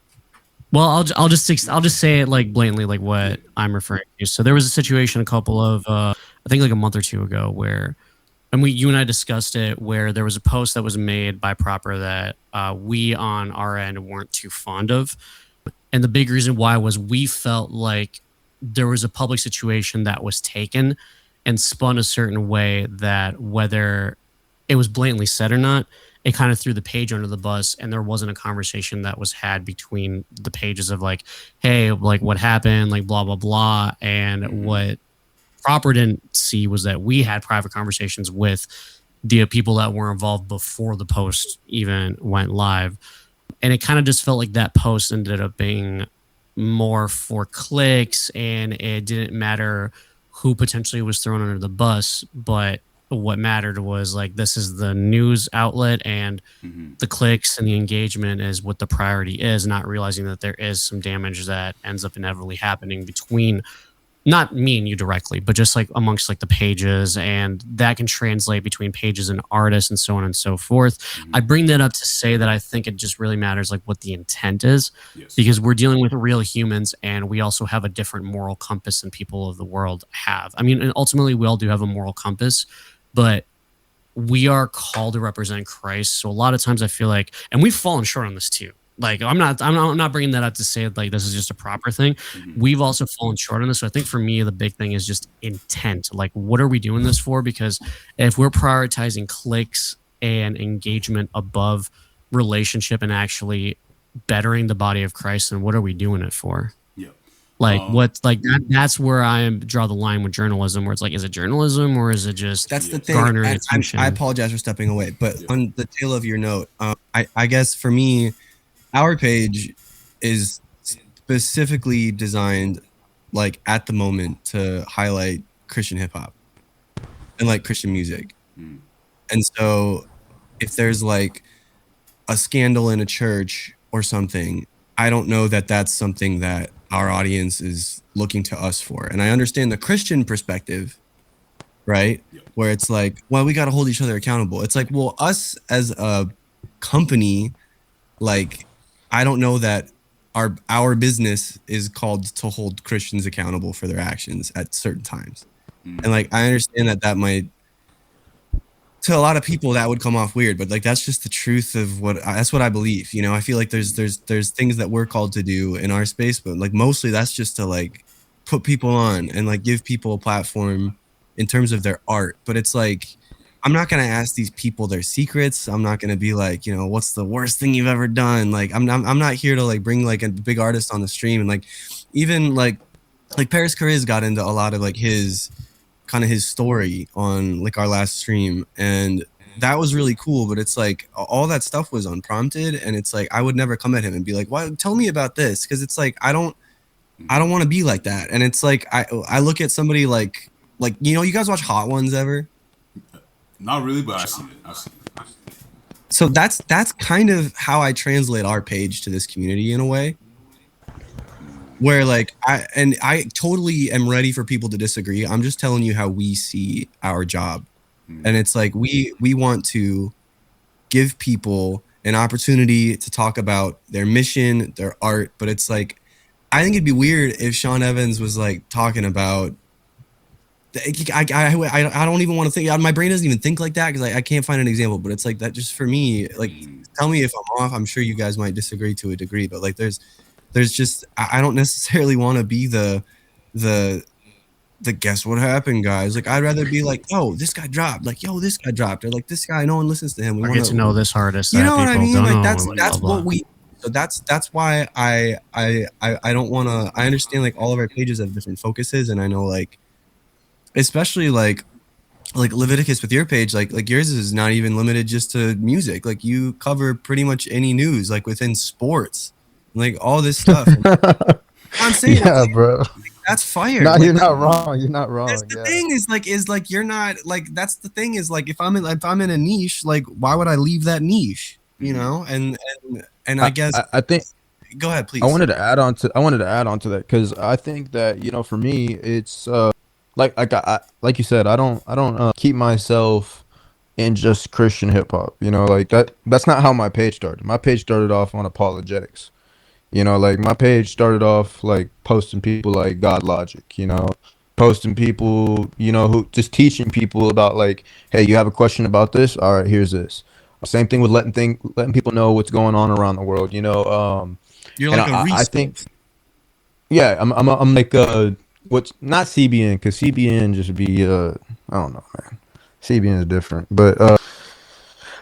Well, I'll just say it like blatantly, like what I'm referring to. So there was a situation a couple of I think like a month or two ago where, and you and I discussed it, where there was a post that was made by Proper that we on our end weren't too fond of, and the big reason why was we felt like there was a public situation that was taken and spun a certain way that whether it was blatantly said or not, it kind of threw the page under the bus, and there wasn't a conversation that was had between the pages of like, hey, like what happened, like blah, blah, blah. And what Proper didn't see was that we had private conversations with the people that were involved before the post even went live. And it kind of just felt like that post ended up being more for clicks, and it didn't matter who potentially was thrown under the bus, but what mattered was like, this is the news outlet, and the clicks and the engagement is what the priority is, not realizing that there is some damage that ends up inevitably happening between not me and you directly, but just like amongst like the pages, and that can translate between pages and artists and so on and so forth. I bring that up to say that I think it just really matters like what the intent is, Yes. because we're dealing with real humans, and we also have a different moral compass than people of the world have. I mean, and ultimately we all do have a moral compass, but we are called to represent Christ. So a lot of times I feel like, and we've fallen short on this too. Like I'm not bringing that up to say like this is just a proper thing. We've also fallen short on this. So I think for me, the big thing is just intent. Like, what are we doing this for? Because if we're prioritizing clicks and engagement above relationship and actually bettering the body of Christ, then what are we doing it for? Yeah. Like that's where I draw the line with journalism, where it's like, is it journalism or is it just That's the thing. garnering attention? I apologize for stepping away, but on the tail of your note, I guess for me, our page is specifically designed like at the moment to highlight Christian hip hop and like Christian music. And so if there's like a scandal in a church or something, I don't know that that's something that our audience is looking to us for. And I understand the Christian perspective, right? Where it's like, well, we got to hold each other accountable. It's like, well, us as a company, like, I don't know that our business is called to hold Christians accountable for their actions at certain times. And like, I understand that might, to a lot of people that would come off weird, but like that's just the truth of that's what I believe. You know, I feel like there's things that we're called to do in our space, but like mostly that's just to like put people on and like give people a platform in terms of their art. But it's like, I'm not gonna ask these people their secrets. I'm not gonna be like, you know, what's the worst thing you've ever done? Like I'm not here to like bring like a big artist on the stream. And like even like Paris Chariz got into a lot of like his story on like our last stream, and that was really cool. But it's like all that stuff was unprompted, and it's like I would never come at him and be like, "Why? Tell me about this," because it's like I don't want to be like that. And it's like I look at somebody like you know, you guys watch Hot Ones ever? Not really, but I've seen it. So that's kind of how I translate our page to this community in a way. Where like I totally am ready for people to disagree. I'm just telling you how we see our job. And it's like we want to give people an opportunity to talk about their mission, their art, but it's like I think it'd be weird if Sean Evans was like talking about I don't even want to think. My brain doesn't even think like that because I can't find an example. But it's like that just for me. Like, tell me if I'm off. I'm sure you guys might disagree to a degree, but like there's just I don't necessarily want to be the guess what happened, guys. Like I'd rather be like, oh, this guy dropped. Like, yo, this guy dropped. Or like this guy, no one listens to him. We get to know this artist. You know what I mean? Like that's blah, blah, blah. what we. So that's why I don't want to. I understand like all of our pages have different focuses, and I know like, especially like Leviticus with your page, like yours is not even limited just to music. Like you cover pretty much any news, like within sports, like all this stuff. I'm saying, yeah, bro. That's fire. No, like, you're not wrong. You're not wrong. That's the thing is like you're not like that's the thing is like if I'm in a niche, like why would I leave that niche? You know, and I guess I think. Go ahead, please. I wanted to add on to that because I think that, you know, for me it's like you said, I don't keep myself in just Christian hip hop. You know, like that's not how my page started. My page started off on apologetics. You know, like my page started off like posting people like God Logic, you know, posting people, you know, who just teaching people about like, hey, you have a question about this? All right, here's this. Same thing with letting people know what's going on around the world, you know. You're like a resource. I think, yeah, I'm like what's not CBN, because CBN just be I don't know, man. CBN is different, but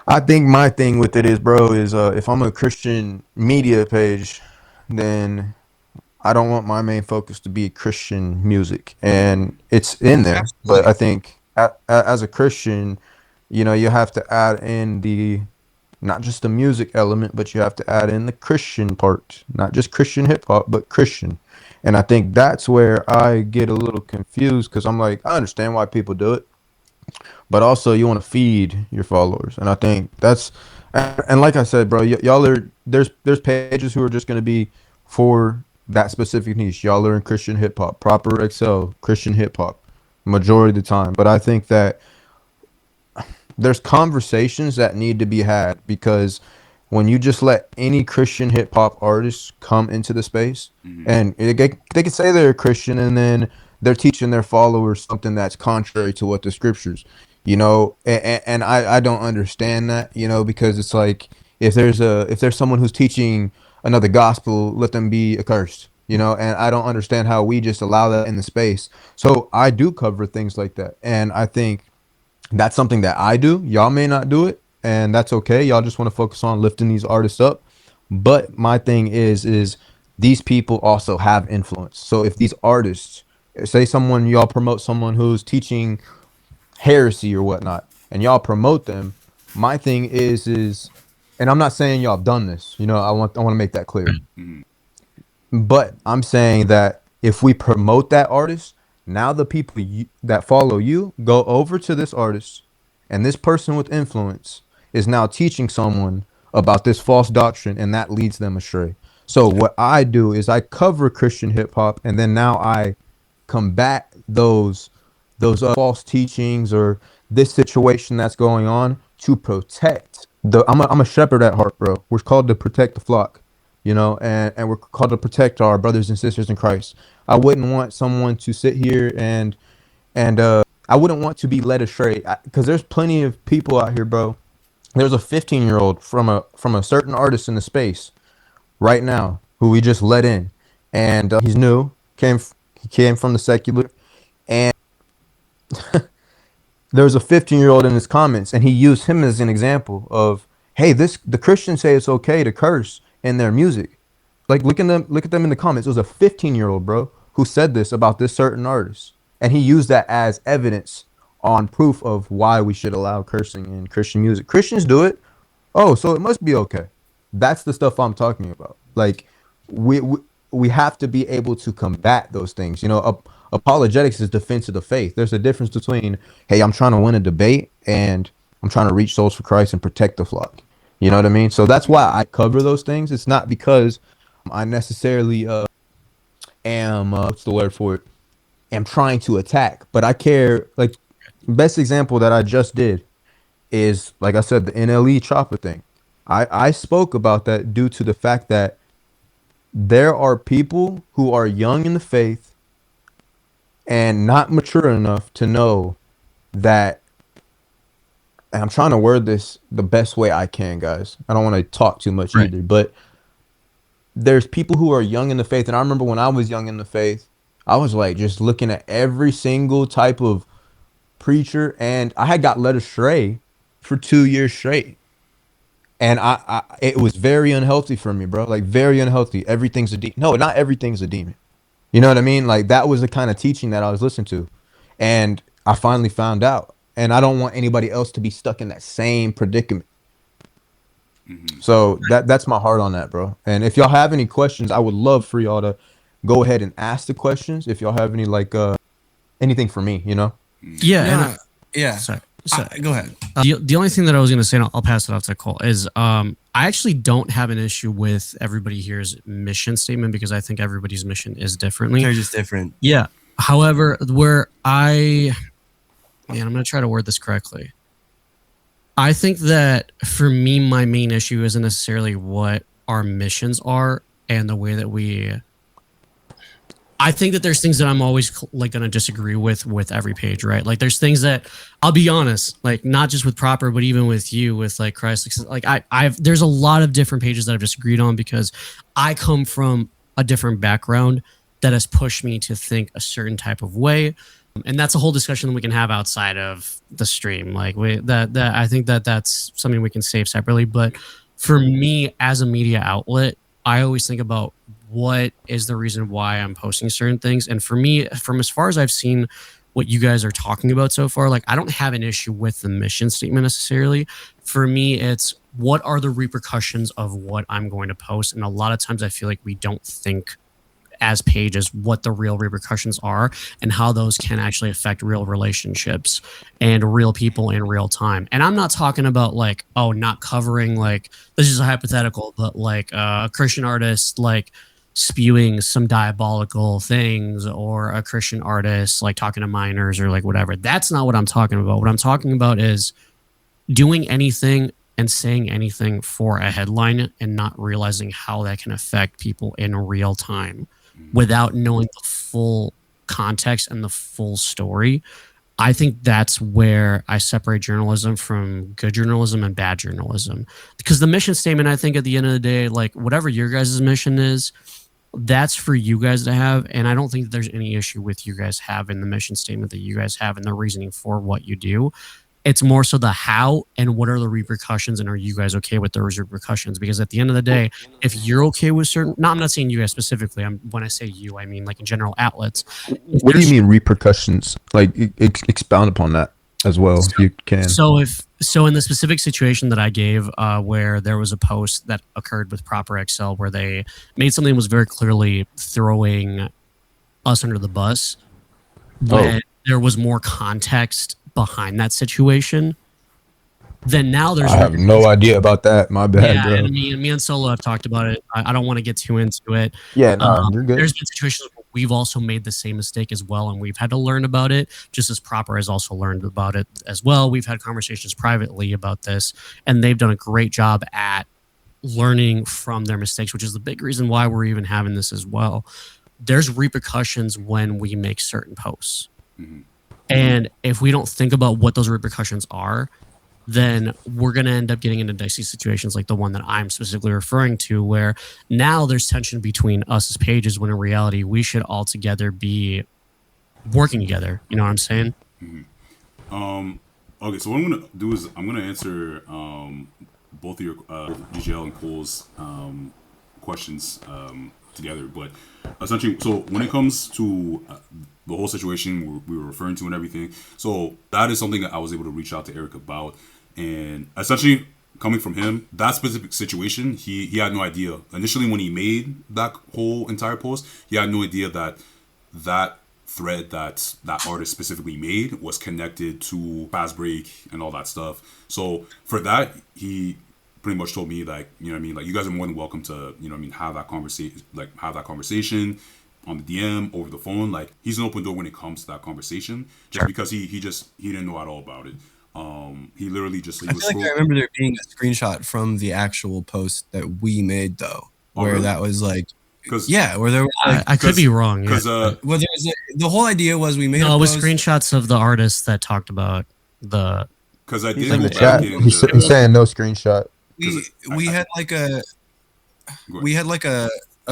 I think my thing with it is, bro, is if I'm a Christian media page, then I don't want my main focus to be Christian music, and it's in there. Absolutely. But I think as a Christian, you know, you have to add in the not just the music element, but you have to add in the Christian part, not just Christian hip hop, but Christian. And I think that's where I get a little confused because I'm like, I understand why people do it, but also you want to feed your followers. And I think and like I said, bro, y'all are there's pages who are just going to be for that specific niche. Y'all are in Christian hip hop, proper Excel, Christian hip hop, majority of the time. But I think that there's conversations that need to be had because when you just let any Christian hip hop artist come into the space and they can say they're a Christian and then they're teaching their followers something that's contrary to what the scriptures, and I don't understand that, because it's like if there's someone who's teaching another gospel, let them be accursed, and I don't understand how we just allow that in the space. So I do cover things like that, and I think that's something that I do. Y'all may not do it, and that's okay. Y'all just want to focus on lifting these artists up. But my thing is these people also have influence. So if these artists, say someone y'all promote someone who's teaching heresy or whatnot, and y'all promote them, my thing is, and I'm not saying y'all have done this. I want to make that clear. But I'm saying that if we promote that artist, now the people that follow you go over to this artist, and this person with influence is now teaching someone about this false doctrine, and that leads them astray. So what I do is I cover Christian hip hop, and then now I combat those false teachings or this situation that's going on to protect the. I'm a shepherd at heart, bro. We're called to protect the flock, and we're called to protect our brothers and sisters in Christ. I wouldn't want someone to sit here and I wouldn't want to be led astray because there's plenty of people out here, bro. There's a 15-year-old from a certain artist in the space right now who we just let in, and he's new. He came from the secular, and there was a 15-year-old in his comments, and he used him as an example of, hey, the Christians say it's okay to curse in their music. Like look at them in the comments. It was a 15-year-old bro who said this about this certain artist, and he used that as evidence on proof of why we should allow cursing in Christian music. Christians do it. Oh, so it must be okay. That's the stuff I'm talking about. Like we have to be able to combat those things. Apologetics is defense of the faith. There's a difference between, hey, I'm trying to win a debate and I'm trying to reach souls for Christ and protect the flock. You know what I mean? So that's why I cover those things. It's not because I necessarily am what's the word for it? Am trying to attack, but I care. Like best example that I just did is, like I said, the NLE chopper thing. I spoke about that due to the fact that there are people who are young in the faith and not mature enough to know that, and I'm trying to word this the best way I can, guys. I don't want to talk too much either, but there's people who are young in the faith. And I remember when I was young in the faith, I was like just looking at every single type of preacher, and I had got led astray for 2 years straight. And it was very unhealthy for me, bro. Like very unhealthy. Everything's a demon. No, not everything's a demon. You know what I mean? Like that was the kind of teaching that I was listening to. And I finally found out. And I don't want anybody else to be stuck in that same predicament. So that's my heart on that, bro. And if y'all have any questions, I would love for y'all to go ahead and ask the questions. If y'all have any anything for me, Yeah. Yeah. Sorry. Go ahead. The only thing that I was going to say, and I'll pass it off to Cole, is I actually don't have an issue with everybody here's mission statement because I think everybody's mission is differently. They're just different. Yeah. However, I'm going to try to word this correctly. I think that for me, my main issue isn't necessarily what our missions are and the way that I think that there's things that I'm always like going to disagree with every page, right? Like there's things that I'll be honest, like not just with Proper, but even with you, with like Christ, like there's a lot of different pages that I've disagreed on because I come from a different background that has pushed me to think a certain type of way. And that's a whole discussion that we can have outside of the stream. Like I think that's something we can save separately. But for me as a media outlet, I always think about what is the reason why I'm posting certain things. And for me, from as far as I've seen what you guys are talking about so far, like I don't have an issue with the mission statement necessarily. For me, it's what are the repercussions of what I'm going to post. And a lot of times I feel like we don't think as pages what the real repercussions are and how those can actually affect real relationships and real people in real time. And I'm not talking about like, oh, not covering, like this is a hypothetical, but like a Christian artist like spewing some diabolical things or a Christian artist like talking to minors or like whatever. That's not what I'm talking about. What I'm talking about is doing anything and saying anything for a headline and not realizing how that can affect people in real time without knowing the full context and the full story. I think that's where I separate journalism from good journalism and bad journalism. Because the mission statement, I think at the end of the day, like whatever your guys' mission is, that's for you guys to have. And I don't think that there's any issue with you guys having the mission statement that you guys have and the reasoning for what you do. It's more so the how and what are the repercussions, and are you guys okay with those repercussions? Because at the end of the day, if you're okay with certain, no, I'm not saying you guys specifically. When I say you, I mean like in general outlets. What do you mean repercussions? Like expound upon that as well, if you can. So in the specific situation that I gave, where there was a post that occurred with Proper XL where they made something that was very clearly throwing us under the bus, but there was more context behind that situation, then now there's I have no idea about that. My bad, yeah, bro. and me and Solo have talked about it. I don't want to get too into it. Yeah, no, you're good. There's been situations where we've also made the same mistake as well, and we've had to learn about it, just as Proper has also learned about it as well. We've had conversations privately about this, and they've done a great job at learning from their mistakes, which is the big reason why we're even having this as well. There's repercussions when we make certain posts. Mm-hmm. And if we don't think about what those repercussions are, then we're going to end up getting into dicey situations like the one that I'm specifically referring to, where now there's tension between us as pages when in reality we should all together be working together. You know what I'm saying? Mm-hmm. Okay, so what I'm going to do is I'm going to answer both of your GGL and Cole's questions together. But essentially, so when it comes to the whole situation we were referring to and everything, so that is something that I was able to reach out to Eric about, and essentially coming from him, that specific situation, he had no idea initially when he made that whole entire post. He had no idea that thread that artist specifically made was connected to Fast Break and all that stuff. So for that, he pretty much told me, like, you know what I mean, like, you guys are more than welcome to, you know what I mean, have that conversation on the DM, over the phone. Like, he's an open door when it comes to that conversation, just because he didn't know at all about it. He literally just, I feel like I remember there being a screenshot from the actual post that we made, though, where really? that was like, where there was like, I could be wrong. Well, the whole idea was we made it was screenshots of the artists that talked about the. Because I did in the chat. He's saying no screenshot. We had like a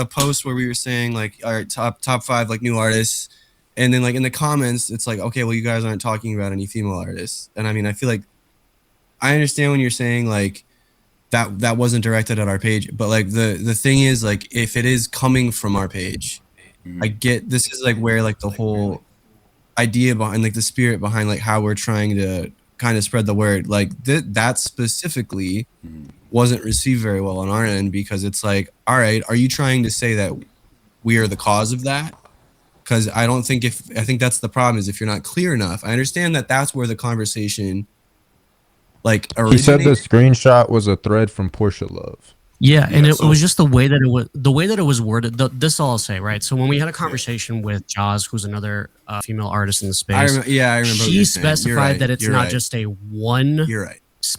post where we were saying like our top 5 like new artists, and then like in the comments it's like, okay, well, you guys aren't talking about any female artists. And I mean, I feel like I understand when you're saying like that wasn't directed at our page, but like the thing is, like, if it is coming from our page, I get this is like where like the whole idea behind, like the spirit behind like how we're trying to kind of spread the word, like that specifically wasn't received very well on our end, because it's like, all right, are you trying to say that we are the cause of that? Because I think that's the problem, is if you're not clear enough. I understand that that's where the conversation like originated. He said the screenshot was a thread from Portia Love. Yeah, and it was just the way that it was worded. This all I'll say, right? So when we had a conversation with Jaws, who's another female artist in the space, I remember. She specified that it's not just a one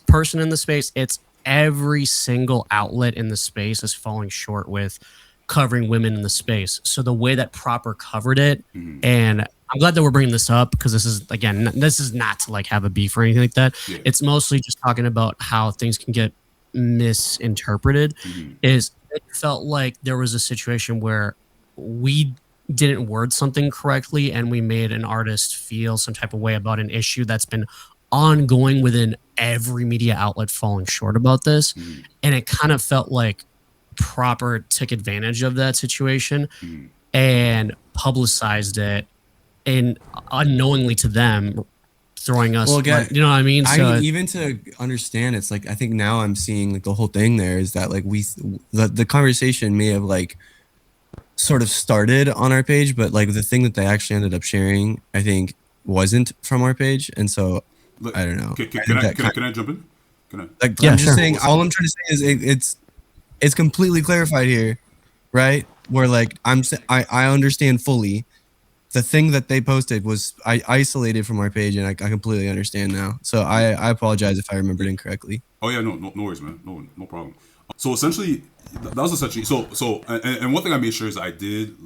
person in the space; it's every single outlet in the space is falling short with covering women in the space. So the way that Proper covered it, and I'm glad that we're bringing this up, because this is not to like have a beef or anything like that. Yeah. It's mostly just talking about how things can get misinterpreted. Is it felt like there was a situation where we didn't word something correctly and we made an artist feel some type of way about an issue that's been ongoing within every media outlet falling short about this. And it kind of felt like Proper took advantage of that situation and publicized it, and unknowingly to them throwing us, you know what I mean? So even to understand, it's like, I think now I'm seeing like the whole thing there is that like the conversation may have like sort of started on our page, but like the thing that they actually ended up sharing, I think, wasn't from our page. And so I don't know. Can I jump in? I'm just saying, all I'm trying to say is it's completely clarified here, right? where like I understand fully. The thing that they posted was I isolated from our page, and I completely understand now. So I apologize if I remembered incorrectly. Oh yeah, no worries, man. No problem. So essentially, that was essentially and one thing I made sure is I did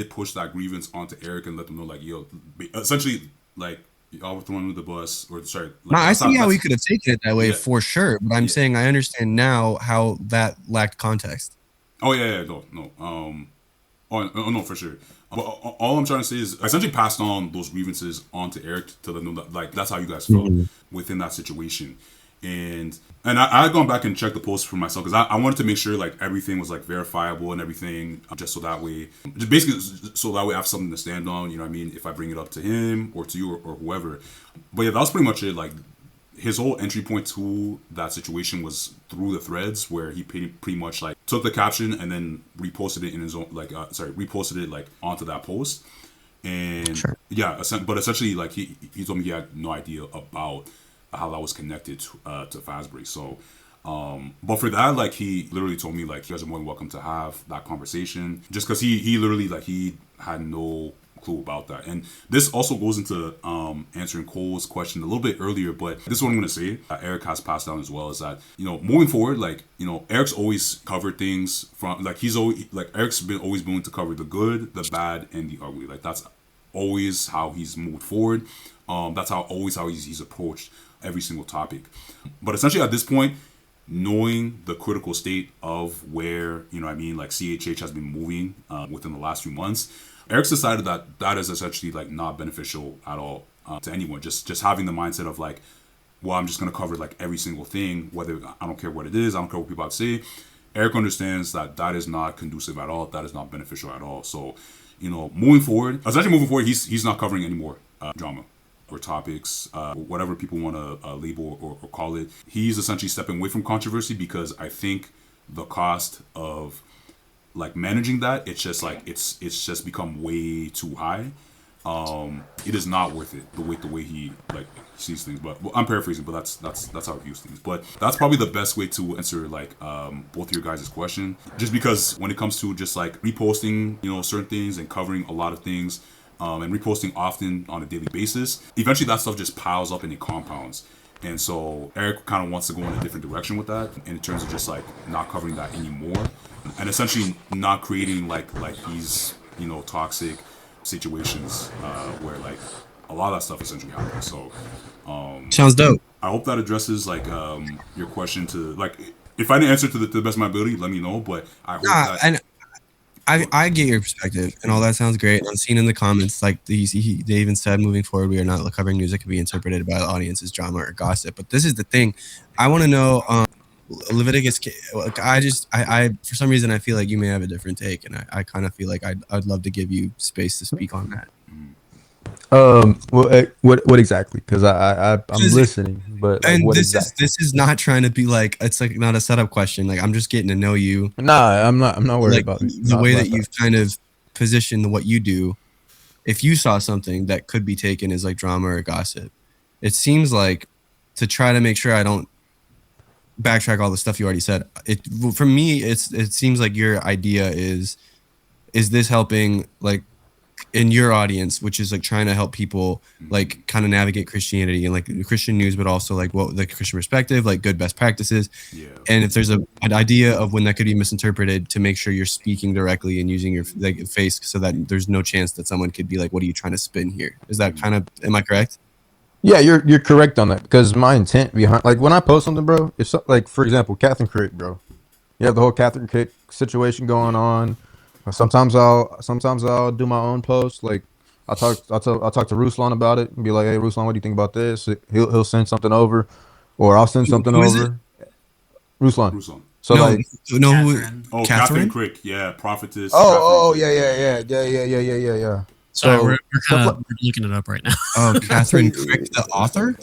push that grievance onto Eric and let them know like yo, essentially like I was throwing under the bus or sorry. Like, Now I see how that's, we could have taken it that way yeah, for sure, but I'm yeah. saying I understand now how that lacked context. Oh yeah, no. Oh no, for sure. But all I'm trying to say is I essentially passed on those grievances onto Eric to let them know that like that's how you guys felt within that situation, and I had gone back and checked the post for myself because I wanted to make sure like everything was like verifiable and everything, just so that way, just basically so that way I have something to stand on. You know what I mean? If I bring it up to him or to you or whoever. But yeah, that was pretty much it. Like his whole entry point to that situation was through the threads where he pretty much like took the caption and then reposted it in his own reposted it like onto that post and Sure. yeah, but essentially like he told me he had no idea about how that was connected to Fazbear. So but for that, like he literally told me like you guys are more than welcome to have that conversation just because he literally like he had no clue about that. And this also goes into answering Cole's question a little bit earlier, but this is what I'm going to say that Eric has passed down as well is that, you know, moving forward, like, you know, Eric's always covered things from like he's always like Eric's been always willing to cover the good, the bad, and the ugly. Like that's always how he's moved forward. That's how he's approached every single topic. But essentially at this point, knowing the critical state of where, you know what I mean, like CHH has been moving within the last few months, Eric's decided that that is essentially like not beneficial at all to anyone. Just having the mindset of like, well, I'm just gonna cover like every single thing, whether I don't care what it is, I don't care what people have to say. Eric understands that that is not conducive at all. That is not beneficial at all. So, you know, moving forward, he's not covering any more drama or topics, whatever people want to label or call it. He's essentially stepping away from controversy because I think the cost of like managing that, it's just like it's just become way too high. It is not worth it the way he like sees things. But well, I'm paraphrasing, but that's how he views things. But that's probably the best way to answer like both of your guys' question. Just because when it comes to just like reposting, you know, certain things and covering a lot of things, and reposting often on a daily basis, eventually that stuff just piles up and it compounds. And so Eric kind of wants to go in a different direction with that, in terms of just like not covering that anymore, and essentially not creating like these, you know, toxic situations where like a lot of that stuff essentially happens. So Sounds dope. I hope that addresses like your question to like if I didn't answer to the best of my ability, let me know. But I hope that. And I get your perspective and all that sounds great. I'm seeing in the comments like they even said moving forward we are not covering news that could be interpreted by the audience as drama or gossip. But this is the thing, I want to know Leviticus. I for some reason I feel like you may have a different take, and I kind of feel like I'd love to give you space to speak on that. Well, what exactly? Because I'm listening, but like, and what this exactly? is not trying to be like it's like not a setup question. Like I'm just getting to know you. Nah, I'm not worried Like about it. the way that you've kind of positioned what you do. If you saw something that could be taken as like drama or gossip, it seems like to try to make sure I don't backtrack all the stuff you already said. For me, it seems like your idea is this helping like in your audience, which is like trying to help people like kind of navigate Christianity and like Christian news, but also like what the Christian perspective, like good best practices. Yeah. And if there's an idea of when that could be misinterpreted, to make sure you're speaking directly and using your like face so that there's no chance that someone could be like, what are you trying to spin here? Is that kind of, am I correct? Yeah, you're correct on that, because my intent behind, like, when I post something, bro, if so, like, for example, Catherine Crick, bro, you have the whole Catherine Crick situation going on. Sometimes I'll do my own post. Like I'll talk to Ruslan about it and be like, hey Ruslan, what do you think about this? He'll send something over, or I'll send something Who is over. Ruslan. Ruslan. So no, like, no, Catherine. Oh, Catherine? Crick, yeah, prophetess. oh Catherine Crick. yeah. Sorry, So we're stuff like, we're looking it up right now. Oh, Catherine Crick, the author?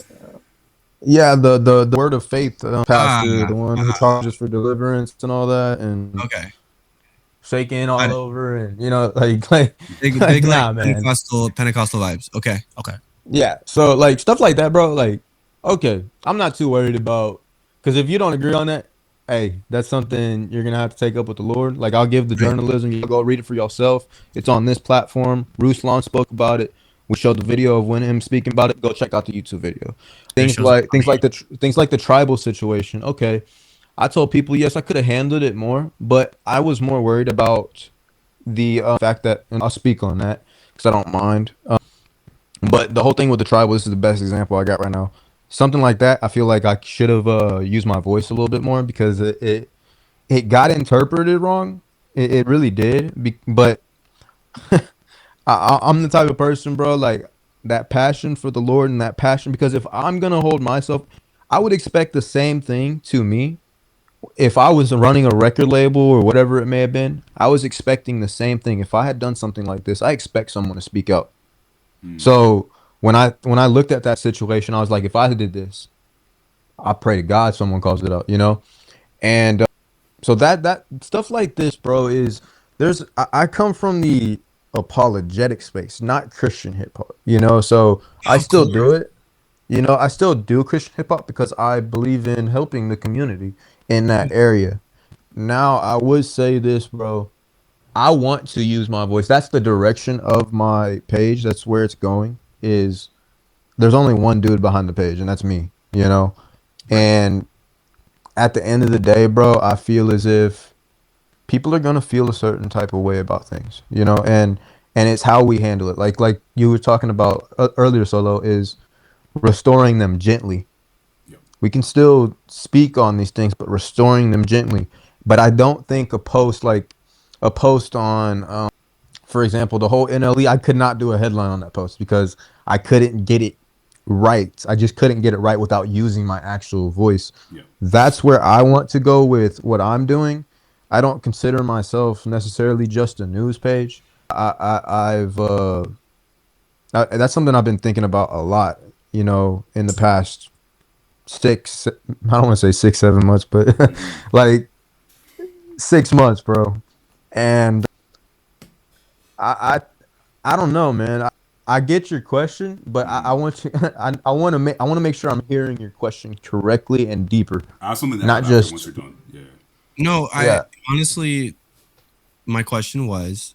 yeah, the word of faith pastor, the one who Ah, charges for deliverance and all that, and okay. shaking Got all it. over, and you know, like Big nah, like man. Pentecostal vibes. Okay. Okay. Yeah, so like stuff like that, bro. Like, okay, I'm not too worried about, because if you don't agree on that, hey, that's something you're gonna have to take up with the Lord. Like I'll give the journalism, you go read it for yourself. It's on this platform. Ruslan spoke about it. We showed the video of when him speaking about it. Go check out the YouTube video. It shows up. Things like the tribal situation. Okay, I told people yes, I could have handled it more, but I was more worried about the fact that, and I'll speak on that because I don't mind. But the whole thing with the tribal, this is the best example I got right now. Something like that, I feel like I should have used my voice a little bit more because it got interpreted wrong. It really did. But I'm the type of person, bro, like that passion for the Lord and that passion. Because if I'm gonna hold myself, I would expect the same thing to me. If I was running a record label or whatever it may have been, I was expecting the same thing. If I had done something like this, I expect someone to speak out. So when I looked at that situation, I was like, if I did this, I pray to God someone calls it out, you know. And so that stuff like this, bro, is I come from the apologetic space, not Christian hip hop, you know. So I Of still do course. it, you know. I still do Christian hip hop because I believe in helping the community in that area. Now I would say this, bro. I want to use my voice. That's the direction of my page. That's where it's going. Is there's only one dude behind the page, and that's me, you know. Right. And at the end of the day, bro, I feel as if people are gonna feel a certain type of way about things, you know, and it's how we handle it. Like you were talking about earlier, Solo, is restoring them gently. Yep. We can still speak on these things, but restoring them gently. But I don't think a post on for example, the whole NLE, I could not do a headline on that post because I couldn't get it right. I just couldn't get it right without using my actual voice. Yeah. That's where I want to go with what I'm doing. I don't consider myself necessarily just a news page. That's something I've been thinking about a lot, you know, in the past I don't want to say 6, 7 months, but like 6 months, bro. And I I don't know, man. I get your question, but I want you. I want to make sure I'm hearing your question correctly and deeper, I have something to not add after once just you're done. Yeah. No, I yeah. honestly, my question was,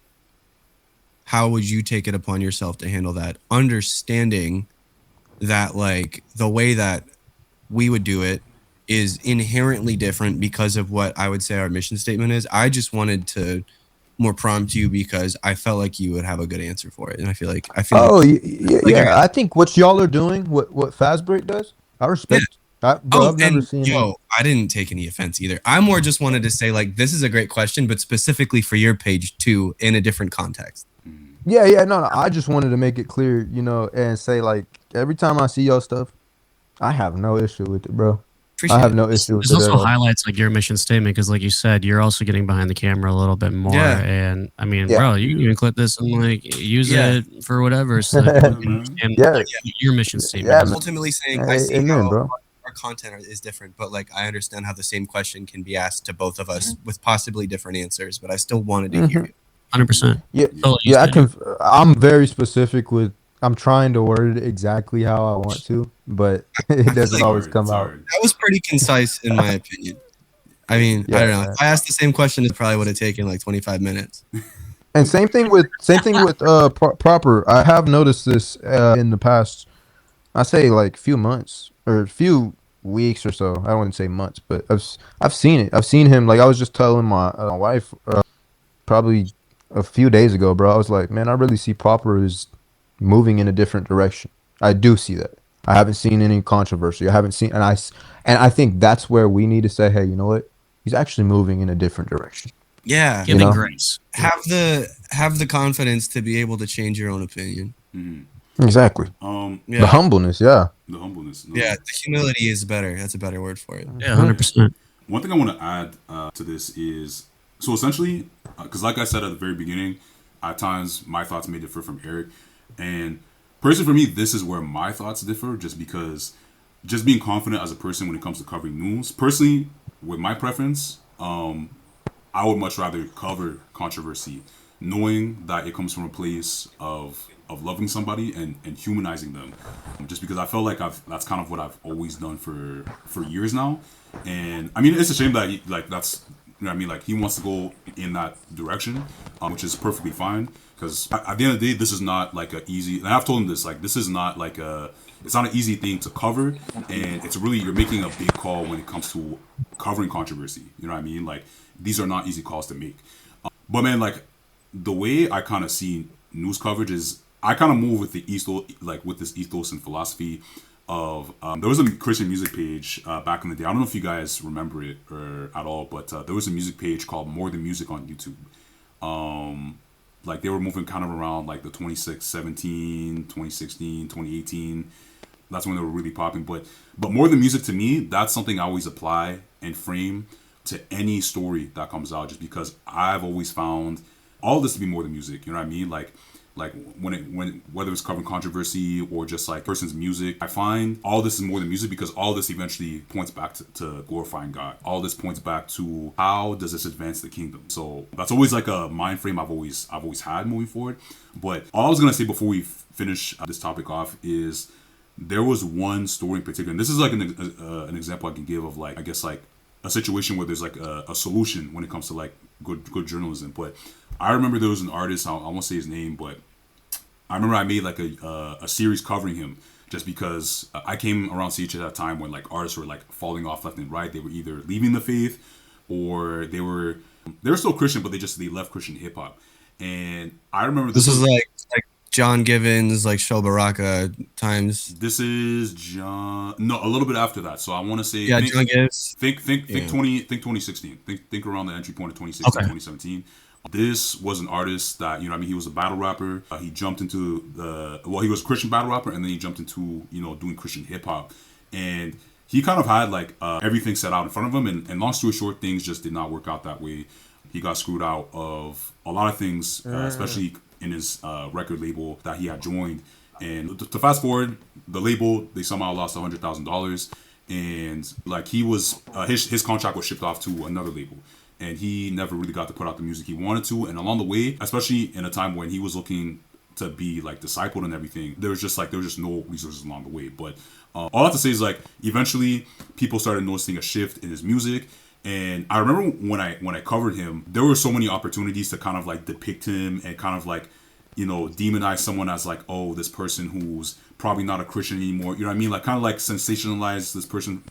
how would you take it upon yourself to handle that? Understanding that, like, the way that we would do it is inherently different because of what I would say our mission statement is. I just wanted to more prompt you because I felt like you would have a good answer for it, and I feel like Yeah, you're yeah. I think what y'all are doing, what Fazbreak does, I yeah. respect. Bro, Oh, I've never and seen it. yo, I didn't take any offense either. I more just wanted to say, like, this is a great question, but specifically for your page too, in a different context. Yeah, yeah. No, no. I just wanted to make it clear, you know, and say like every time I see y'all stuff, I have no issue with it, bro. I Appreciate have it. no issue with This it at also all. highlights like your mission statement because, like you said, you're also getting behind the camera a little bit more. Yeah, And I mean, Yeah, bro, you can even clip this and like use yeah. it for whatever, so that people Yeah, can man. understand yeah, like your mission statement. yeah. Because Ultimately saying, I see Amen, how bro. our content is different, but like I understand how the same question can be asked to both of us with possibly different answers, but I still wanted to hear Hmm. you. 100%. Yeah, Yeah. So you yeah. said you I'm very specific with. I'm trying to word it exactly how I want to, but I it feel It's doesn't like always hard. come It's out. hard. that was pretty concise in my opinion. I Yeah. mean, I don't Yeah, know. If man. I asked the same question, it probably would have taken like 25 minutes. And same thing with proper. I have noticed this in the past. I say like few months or few weeks or so. I wouldn't say months, but I've seen it. I've seen him. Like I was just telling my wife probably a few days ago, bro. I was like, man, I really see proper is moving in a different direction. I do see that. I haven't seen any controversy. I haven't seen, and I think that's where we need to say, hey, you know what? He's actually moving in a different direction. Yeah. You giving know? grace. Have the confidence to be able to change your own opinion. Mhm. Exactly. The Yeah. humbleness, yeah. The humbleness. No. Yeah. The humility is better. That's a better word for it. Yeah, Hmm. 100%. One thing I want to add to this is so essentially, because like I said at the very beginning, at times my thoughts may differ from Eric, and personally for me, this is where my thoughts differ, just because just being confident as a person when it comes to covering news. Personally, with my preference, I would much rather cover controversy knowing that it comes from a place of loving somebody and humanizing them, just because I felt like that's kind of what I've always done for years now. And I mean, it's a shame that that's, you know what I mean, like he wants to go in that direction, which is perfectly fine, because at the end of the day, this is not like a easy, and I've told him this, like this is not like it's not an easy thing to cover, and it's really, you're making a big call when it comes to covering controversy, you know what I mean, like these are not easy calls to make. But man, like the way I kind of see news coverage is I kind of move with the ethos, like with this ethos and philosophy of there was a Christian music page back in the day. I don't know if you guys remember it or at all, but there was a music page called More Than Music on YouTube. Like they were moving kind of around like the 2017, 2016, 2018. That's when they were really popping. But More Than Music, to me, that's something I always apply and frame to any story that comes out, just because I've always found all this to be more than music. You know what I mean? Like when whether it's covering controversy or just like person's music, I find all this is more than music, because all this eventually points back to glorifying God. All this points back to how does this advance the kingdom. So that's always like a mind frame I've always had moving forward. But all I was gonna say before we finish this topic off is there was one story in particular, and this is like an example I can give of, like, I guess like a situation where there's like a solution when it comes to like good journalism. But I remember there was an artist, I won't say his name, but I remember I made like a series covering him, just because I came around CHH at a time when like artists were like falling off left and right. They were either leaving the faith or they were still Christian, but they left Christian hip hop. And I remember this was like John Givens, like Show Baraka times. This is John. No, a little bit after that. So I want to say, yeah, John Givens. Think 2016. Think around the entry point of 2016, okay. 2017. This was an artist that, you know what I mean, he was a battle rapper. He jumped into he was a Christian battle rapper, and then he jumped into, you know, doing Christian hip hop. And he kind of had like everything set out in front of him. And long story short, things just did not work out that way. He got screwed out of a lot of things, especially in his record label that he had joined. And to fast forward, the label, they somehow lost $100,000, and like he was his contract was shipped off to another label, and he never really got to put out the music he wanted to. And along the way, especially in a time when he was looking to be like discipled and everything, there was just no resources along the way. But all I have to say is, like, eventually people started noticing a shift in his music. And I remember when I covered him, there were so many opportunities to kind of like depict him and kind of like, you know, demonize someone as like, oh, this person who's probably not a Christian anymore. You know what I mean? Like kind of like sensationalize this person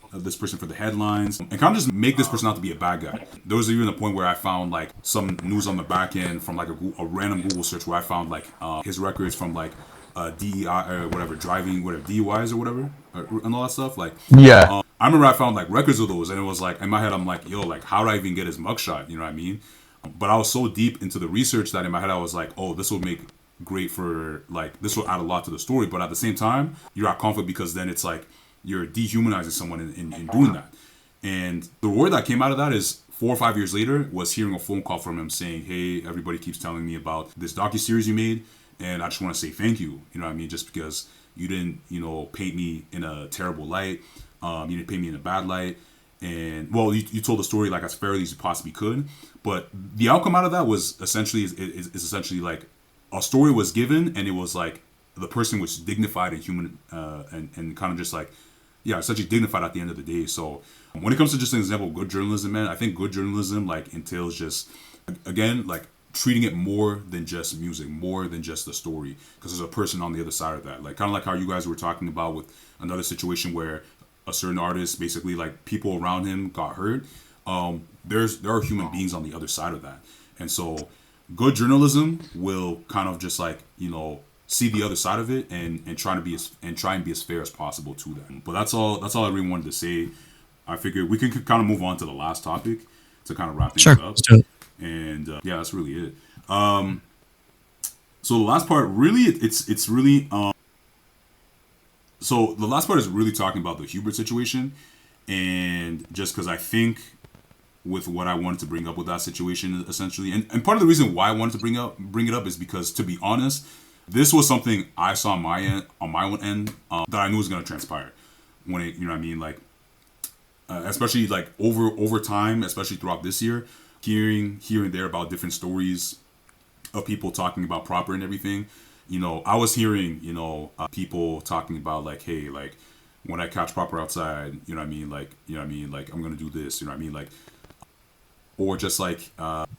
for the headlines, and kind of just make this person out to be a bad guy. There was even a point where I found like some news on the back end from like a random Google search, where I found like his records from like DEI or whatever, driving, whatever, DUIs or whatever, and all that stuff. Like, yeah. I remember I found like records of those, and it was like, in my head, I'm like, yo, like, how did I even get his mugshot? You know what I mean? But I was so deep into the research that in my head I was like, oh, this will make great for, like, this will add a lot to the story. But at the same time, you're at conflict, because then it's like you're dehumanizing someone in doing that. And the word that came out of that is 4 or 5 years later was hearing a phone call from him saying, hey, everybody keeps telling me about this docuseries you made, and I just want to say thank you. You know what I mean? Just because you didn't, you know, paint me in a terrible light. You didn't paint me in a bad light. And, well, you told the story like as fairly as you possibly could. But the outcome out of that was essentially is essentially like a story was given, and it was like the person was dignified and human, and kind of just like, yeah, essentially dignified at the end of the day. So when it comes to just an example of good journalism, man, I think good journalism like entails just, again, like treating it more than just music, more than just the story, because there's a person on the other side of that. Like kind of like how you guys were talking about with another situation where a certain artist, basically like people around him got hurt. There are human beings on the other side of that, and so good journalism will kind of just like, you know, see the other side of it and try and be as fair as possible to them. But that's all I really wanted to say. I figured we can kind of move on to the last topic to kind of wrap things up. And yeah, that's really it. So the last part, really, it's really so the last part is really talking about the Hubert situation, and just because I think with what I wanted to bring up with that situation, essentially, and part of the reason why I wanted to bring it up is because, to be honest, this was something I saw on my own end that I knew was going to transpire when it, you know what I mean, like especially like over time, especially throughout this year, hearing here and there about different stories of people talking about proper and everything, I was hearing, people talking about like, hey, like when I catch proper outside, you know what I mean? Like, like I'm gonna do this, you know what I mean? Like, or just like,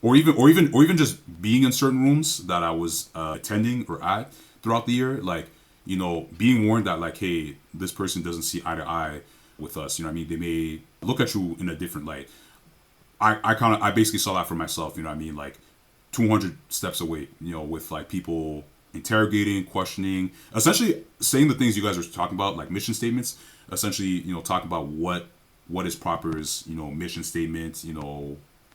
or even just being in certain rooms that I was attending or at throughout the year, like, being warned that like, hey, this person doesn't see eye to eye with us, you know what I mean? They may look at you in a different light. I basically saw that for myself, you know what I mean? Like 200 steps away, with like people interrogating, questioning, essentially saying the things you guys are talking about, like mission statements, essentially, talk about what is proper's, mission statement,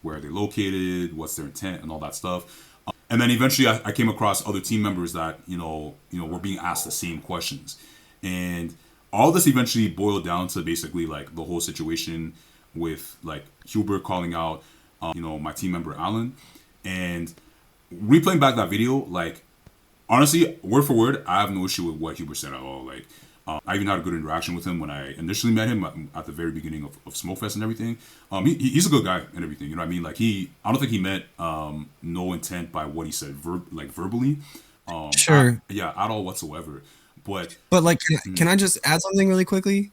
where are they located, what's their intent and all that stuff. And then eventually I came across other team members that, were being asked the same questions. And all this eventually boiled down to basically like the whole situation with like Hubert calling out, my team member Alan, and replaying back that video. Like honestly, word for word, I have no issue with what Hubert said at all. Like I even had a good interaction with him when I initially met him at the very beginning of Smokefest and everything. He's a good guy and everything. You know what I mean? Like I don't think he meant no intent by what he said, verbally. Sure. At all whatsoever. But like, can I just add something really quickly?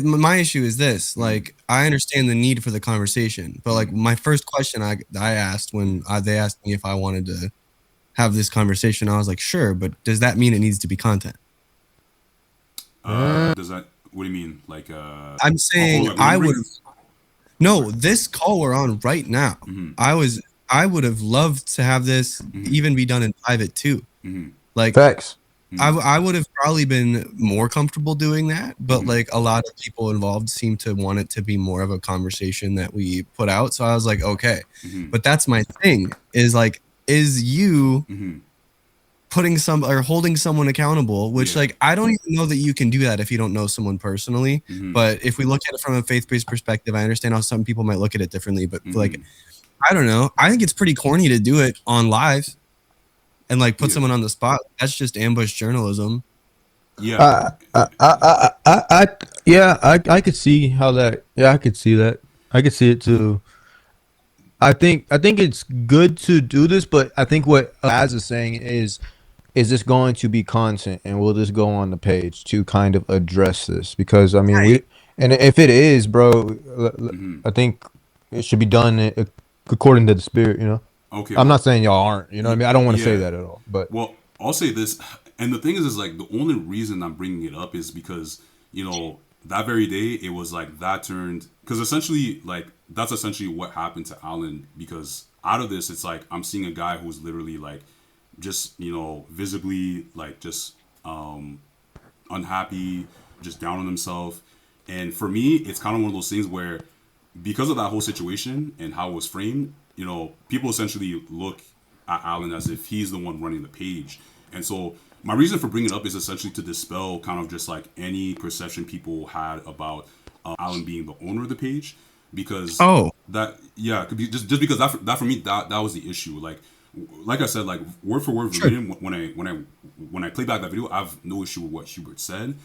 My issue is this: like, I understand the need for the conversation, but like, my first question I asked when they asked me if I wanted to have this conversation, I was like, sure, but does that mean it needs to be content? Does that? What do you mean? Like, I'm saying like I would. No, this call we're on right now. I would have loved to have this even be done in private too. Like facts. I would have probably been more comfortable doing that, but like a lot of people involved seem to want it to be more of a conversation that we put out. So I was like, okay, but that's my thing is like, is you putting holding someone accountable, which like, I don't even know that you can do that if you don't know someone personally. But if we look at it from a faith-based perspective, I understand how some people might look at it differently, but like, I don't know. I think it's pretty corny to do it on live and like put someone on the spot. That's just ambush journalism. I could see how that. Yeah, I could see that. I could see it too. I think it's good to do this, but I think what Az is saying is this going to be content, and will this go on the page to kind of address this? Because I mean, and if it is, bro, I think it should be done according to the spirit. Okay. I'm not saying y'all aren't. You know what I mean? I don't want to say that at all. But well, I'll say this, and the thing is like the only reason I'm bringing it up is because that very day it was like that turned, because essentially like that's essentially what happened to Alan, because out of this it's like I'm seeing a guy who's literally like just visibly like just unhappy, just down on himself. And for me it's kind of one of those things where because of that whole situation and how it was framed, people essentially look at Alan as if he's the one running the page. And so my reason for bringing it up is essentially to dispel kind of just like any perception people had about Alan being the owner of the page, because could be just because that for me that was the issue. Like I said, like word for word verbatim, when I play back that video, I have no issue with what Hubert said.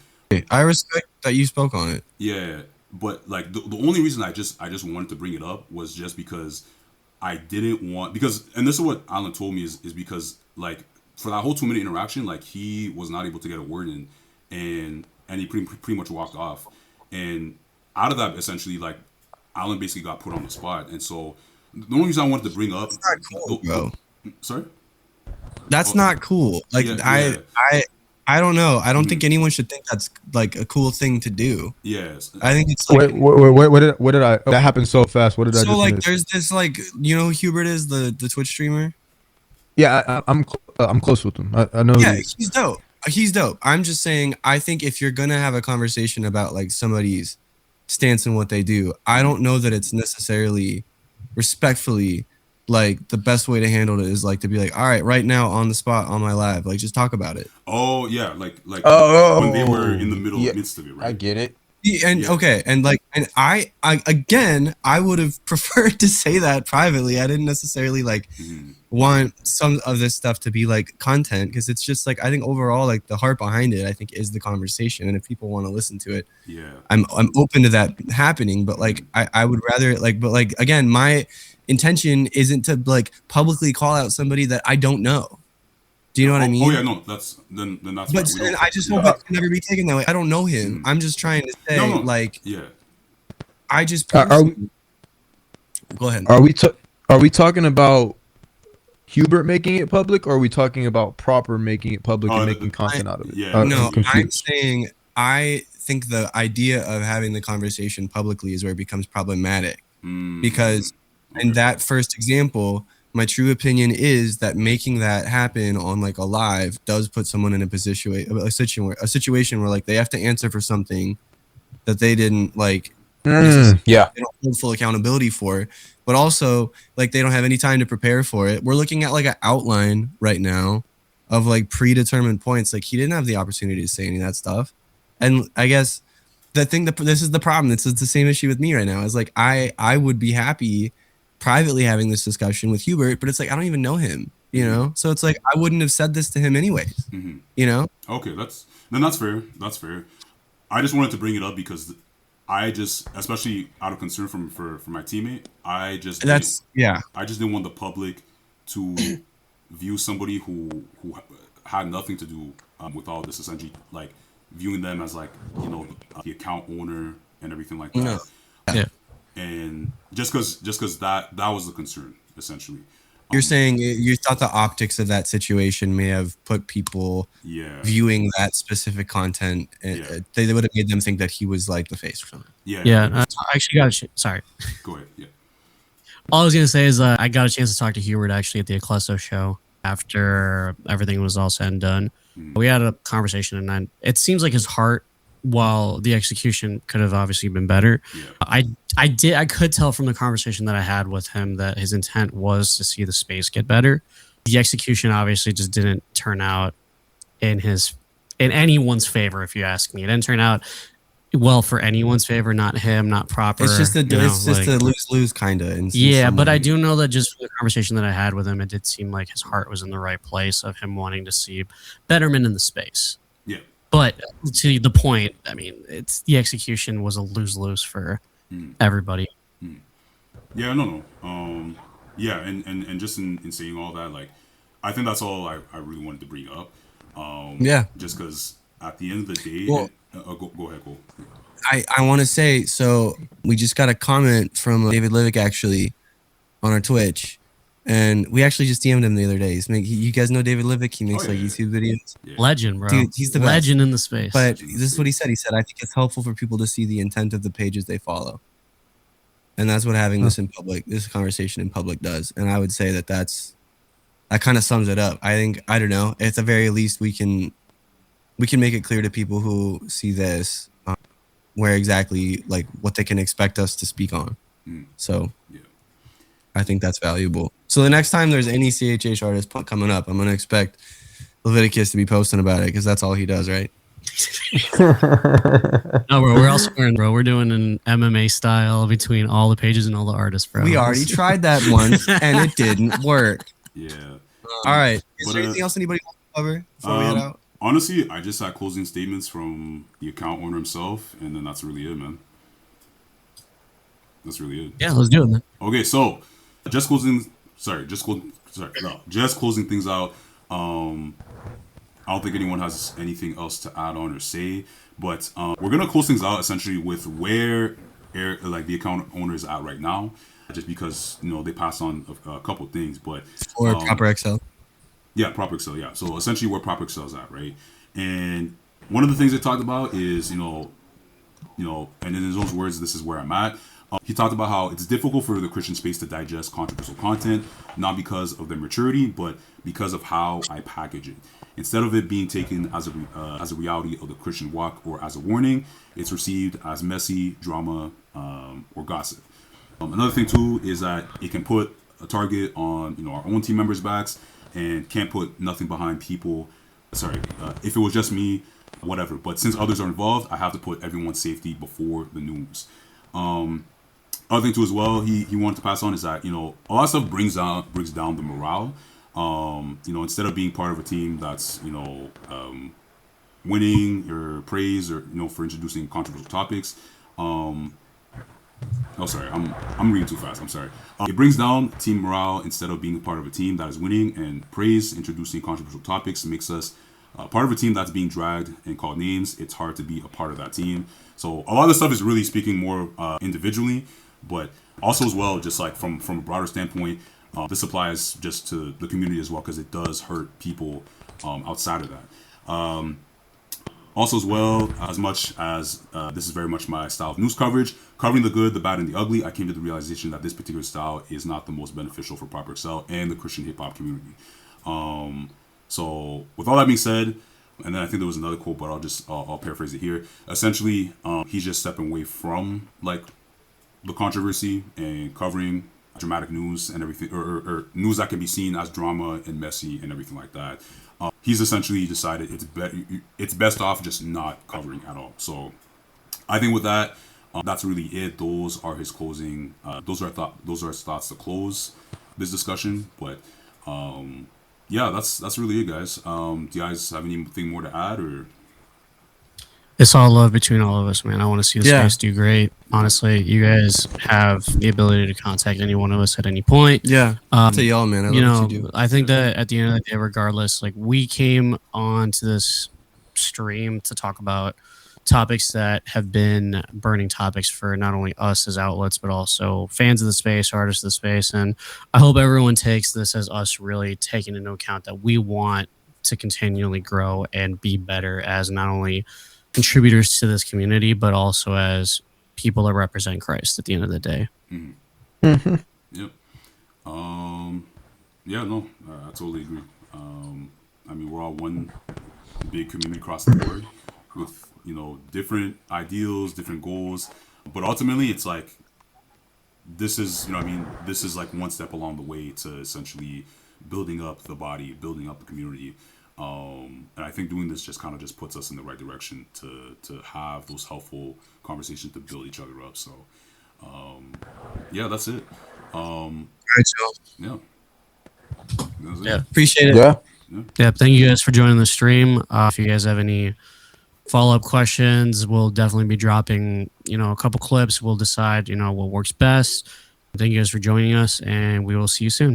I respect that you spoke on it. Yeah, but like the only reason I just wanted to bring it up was just because I didn't want, because, and this is what Alan told me is because like for that whole 2-minute interaction, like he was not able to get a word in, and he pretty much walked off. And out of that, essentially, like Alan basically got put on the spot. And so the only reason I wanted to bring up, that's not cool, bro. Sorry, that's not cool. Like I don't know. I don't think anyone should think that's like a cool thing to do. Yes, I think it's like, what did I? That happened so fast. What did I? So just like, miss? there's this like, who Hubert is, the Twitch streamer. Yeah, I'm close with him. I know. Yeah, he's dope. He's dope. I'm just saying, I think if you're gonna have a conversation about like somebody's stance and what they do, I don't know that it's necessarily respectfully like the best way to handle it is like to be like, all right now on the spot on my live, like just talk about it. Oh yeah, like when they were in the midst of it, right? I get it. And okay, and like, and I again, I would have preferred to say that privately. I didn't necessarily like want some of this stuff to be like content, because it's just like, I think overall like the heart behind it, I think, is the conversation, and if people want to listen to it, I'm open to that happening. But like I would rather like, but like again, intention isn't to like publicly call out somebody that I don't know. Do you know what I mean? Oh yeah, no, that's then that's But fine. We don't, I just yeah. hope it can never be taken that way. I don't know him. I'm just trying to say, No, like, yeah. I just Are we go ahead. are we talking about Hubert making it public, or are we talking about Proper making it public and making content out of it? Yeah. No, I'm confused. I'm saying I think the idea of having the conversation publicly is where it becomes problematic because in that first example, my true opinion is that making that happen on like a live does put someone in a situation where like they have to answer for something that they didn't like Yeah. they don't hold full accountability for, but also like they don't have any time to prepare for it. We're looking at like an outline right now of like predetermined points. Like he didn't have the opportunity to say any of that stuff. And I guess the thing that this is the problem. It's the same issue with me right now. Is like I would be happy privately having this discussion with Hubert, but it's like I don't even know him, you know? So it's like I wouldn't have said this to him anyways. You know? Okay, that's fair. That's fair. I just wanted to bring it up because I just, especially out of concern for my teammate, I just didn't want the public to view somebody who had nothing to do with all this, essentially like viewing them as like, you know, the account owner and everything like that. No. Yeah. And just because that was the concern, essentially. You're saying you thought the optics of that situation may have put people viewing that specific content. They would have made them think that he was like the face or something. Yeah. I actually got sorry. Go ahead. Yeah. All I was gonna say is I got a chance to talk to Hubert actually at the Eclesto show after everything was all said and done. We had a conversation, and it seems like his heart, while the execution could have obviously been better, I could tell from the conversation that I had with him that his intent was to see the space get better. The execution obviously just didn't turn out in anyone's favor, if you ask me. It didn't turn out well for anyone's favor, not him, not Proper. It's just a lose-lose kind of. Yeah, but I do know that just from the conversation that I had with him, it did seem like his heart was in the right place of him wanting to see betterment in the space. Yeah. But to the point, I mean, it's the execution was a lose-lose for everybody. Yeah, no. Yeah, and just in saying all that, like, I think that's all I really wanted to bring up. Just because at the end of the day, go ahead. I want to say, so we just got a comment from David Livick actually on our Twitch, and we actually just DM'd him the other day. You guys know David Livick? He makes YouTube videos. Yeah. Legend, bro. Dude, he's the legend best in the space. But this is what he said. He said, I think it's helpful for people to see the intent of the pages they follow. And that's what having this conversation in public does. And I would say that kind of sums it up. I think, I don't know, at the very least we can make it clear to people who see this where exactly like what they can expect us to speak on. So I think that's valuable. So the next time there's any CHH artist coming up, I'm going to expect Leviticus to be posting about it because that's all he does, right? No, bro, we're also we're doing an MMA style between all the pages and all the artists, bro. We already tried that once and it didn't work. Yeah. All right. Is there anything else anybody wants to cover before we head out? Honestly, I just had closing statements from the account owner himself, and then that's really it, man. That's really it. Yeah, let's do it, man. Okay, so just closing things out. I don't think anyone has anything else to add on or say, but we're gonna close things out essentially with where the account owner is at right now, just because they passed on a couple things, but Proper Excel. Yeah, Proper Excel. Yeah, so essentially where Proper Excel is at, right? And one of the things they talked about is and in his own words, this is where I'm at. He talked about how it's difficult for the Christian space to digest controversial content, not because of their maturity, but because of how I package it. Instead of it being taken as a reality of the Christian walk or as a warning, it's received as messy drama or gossip. Another thing too is that it can put a target on our own team members' backs and can't put nothing behind people. If it was just me, whatever. But since others are involved, I have to put everyone's safety before the news. Other thing too as well, he wanted to pass on is that a lot of stuff brings down the morale. Instead of being part of a team that's winning or praise or for introducing controversial topics, Oh, sorry, I'm reading too fast. I'm sorry. It brings down team morale instead of being a part of a team that is winning, and praise introducing controversial topics makes us part of a team that's being dragged and called names. It's hard to be a part of that team. So a lot of the stuff is really speaking more individually, but also as well, just like from a broader standpoint, this applies just to the community as well because it does hurt people outside of that. Also, as well, as much as this is very much my style of news coverage, covering the good, the bad, and the ugly, I came to the realization that this particular style is not the most beneficial for Proper Excel and the Christian hip hop community. So, with all that being said, and then I think there was another quote, but I'll paraphrase it here. Essentially, he's just stepping away from like the controversy and covering dramatic news and everything, or news that can be seen as drama and messy and everything like that. He's essentially decided it's best off just not covering at all. So I think with that, that's really it. Those are his closing. Those are his thoughts to close this discussion. But yeah, that's really it, guys. Do you guys have anything more to add or? It's all love between all of us, man. I want to see the Yeah. space do great. Honestly, you guys have the ability to contact any one of us at any point. Yeah. To y'all, man. I You love know, what you do. I think that at the end of the day, regardless, like we came on to this stream to talk about topics that have been burning topics for not only us as outlets, but also fans of the space, artists of the space. And I hope everyone takes this as us really taking into account that we want to continually grow and be better as not only contributors to this community, but also as people that represent Christ at the end of the day. Yep. Yeah, no, I totally agree. I mean, we're all one big community across the board with, different ideals, different goals. But ultimately, it's like, this is, what I mean, this is like one step along the way to essentially building up the body, building up the community. And I think doing this just kind of just puts us in the right direction to have those helpful conversations to build each other up. So, yeah, that's it. All right, y'all. Yeah. That's it. Yeah. Appreciate it. Yeah. Yeah. Thank you guys for joining the stream. If you guys have any follow-up questions, we'll definitely be dropping, a couple clips. We'll decide, what works best. Thank you guys for joining us, and we will see you soon.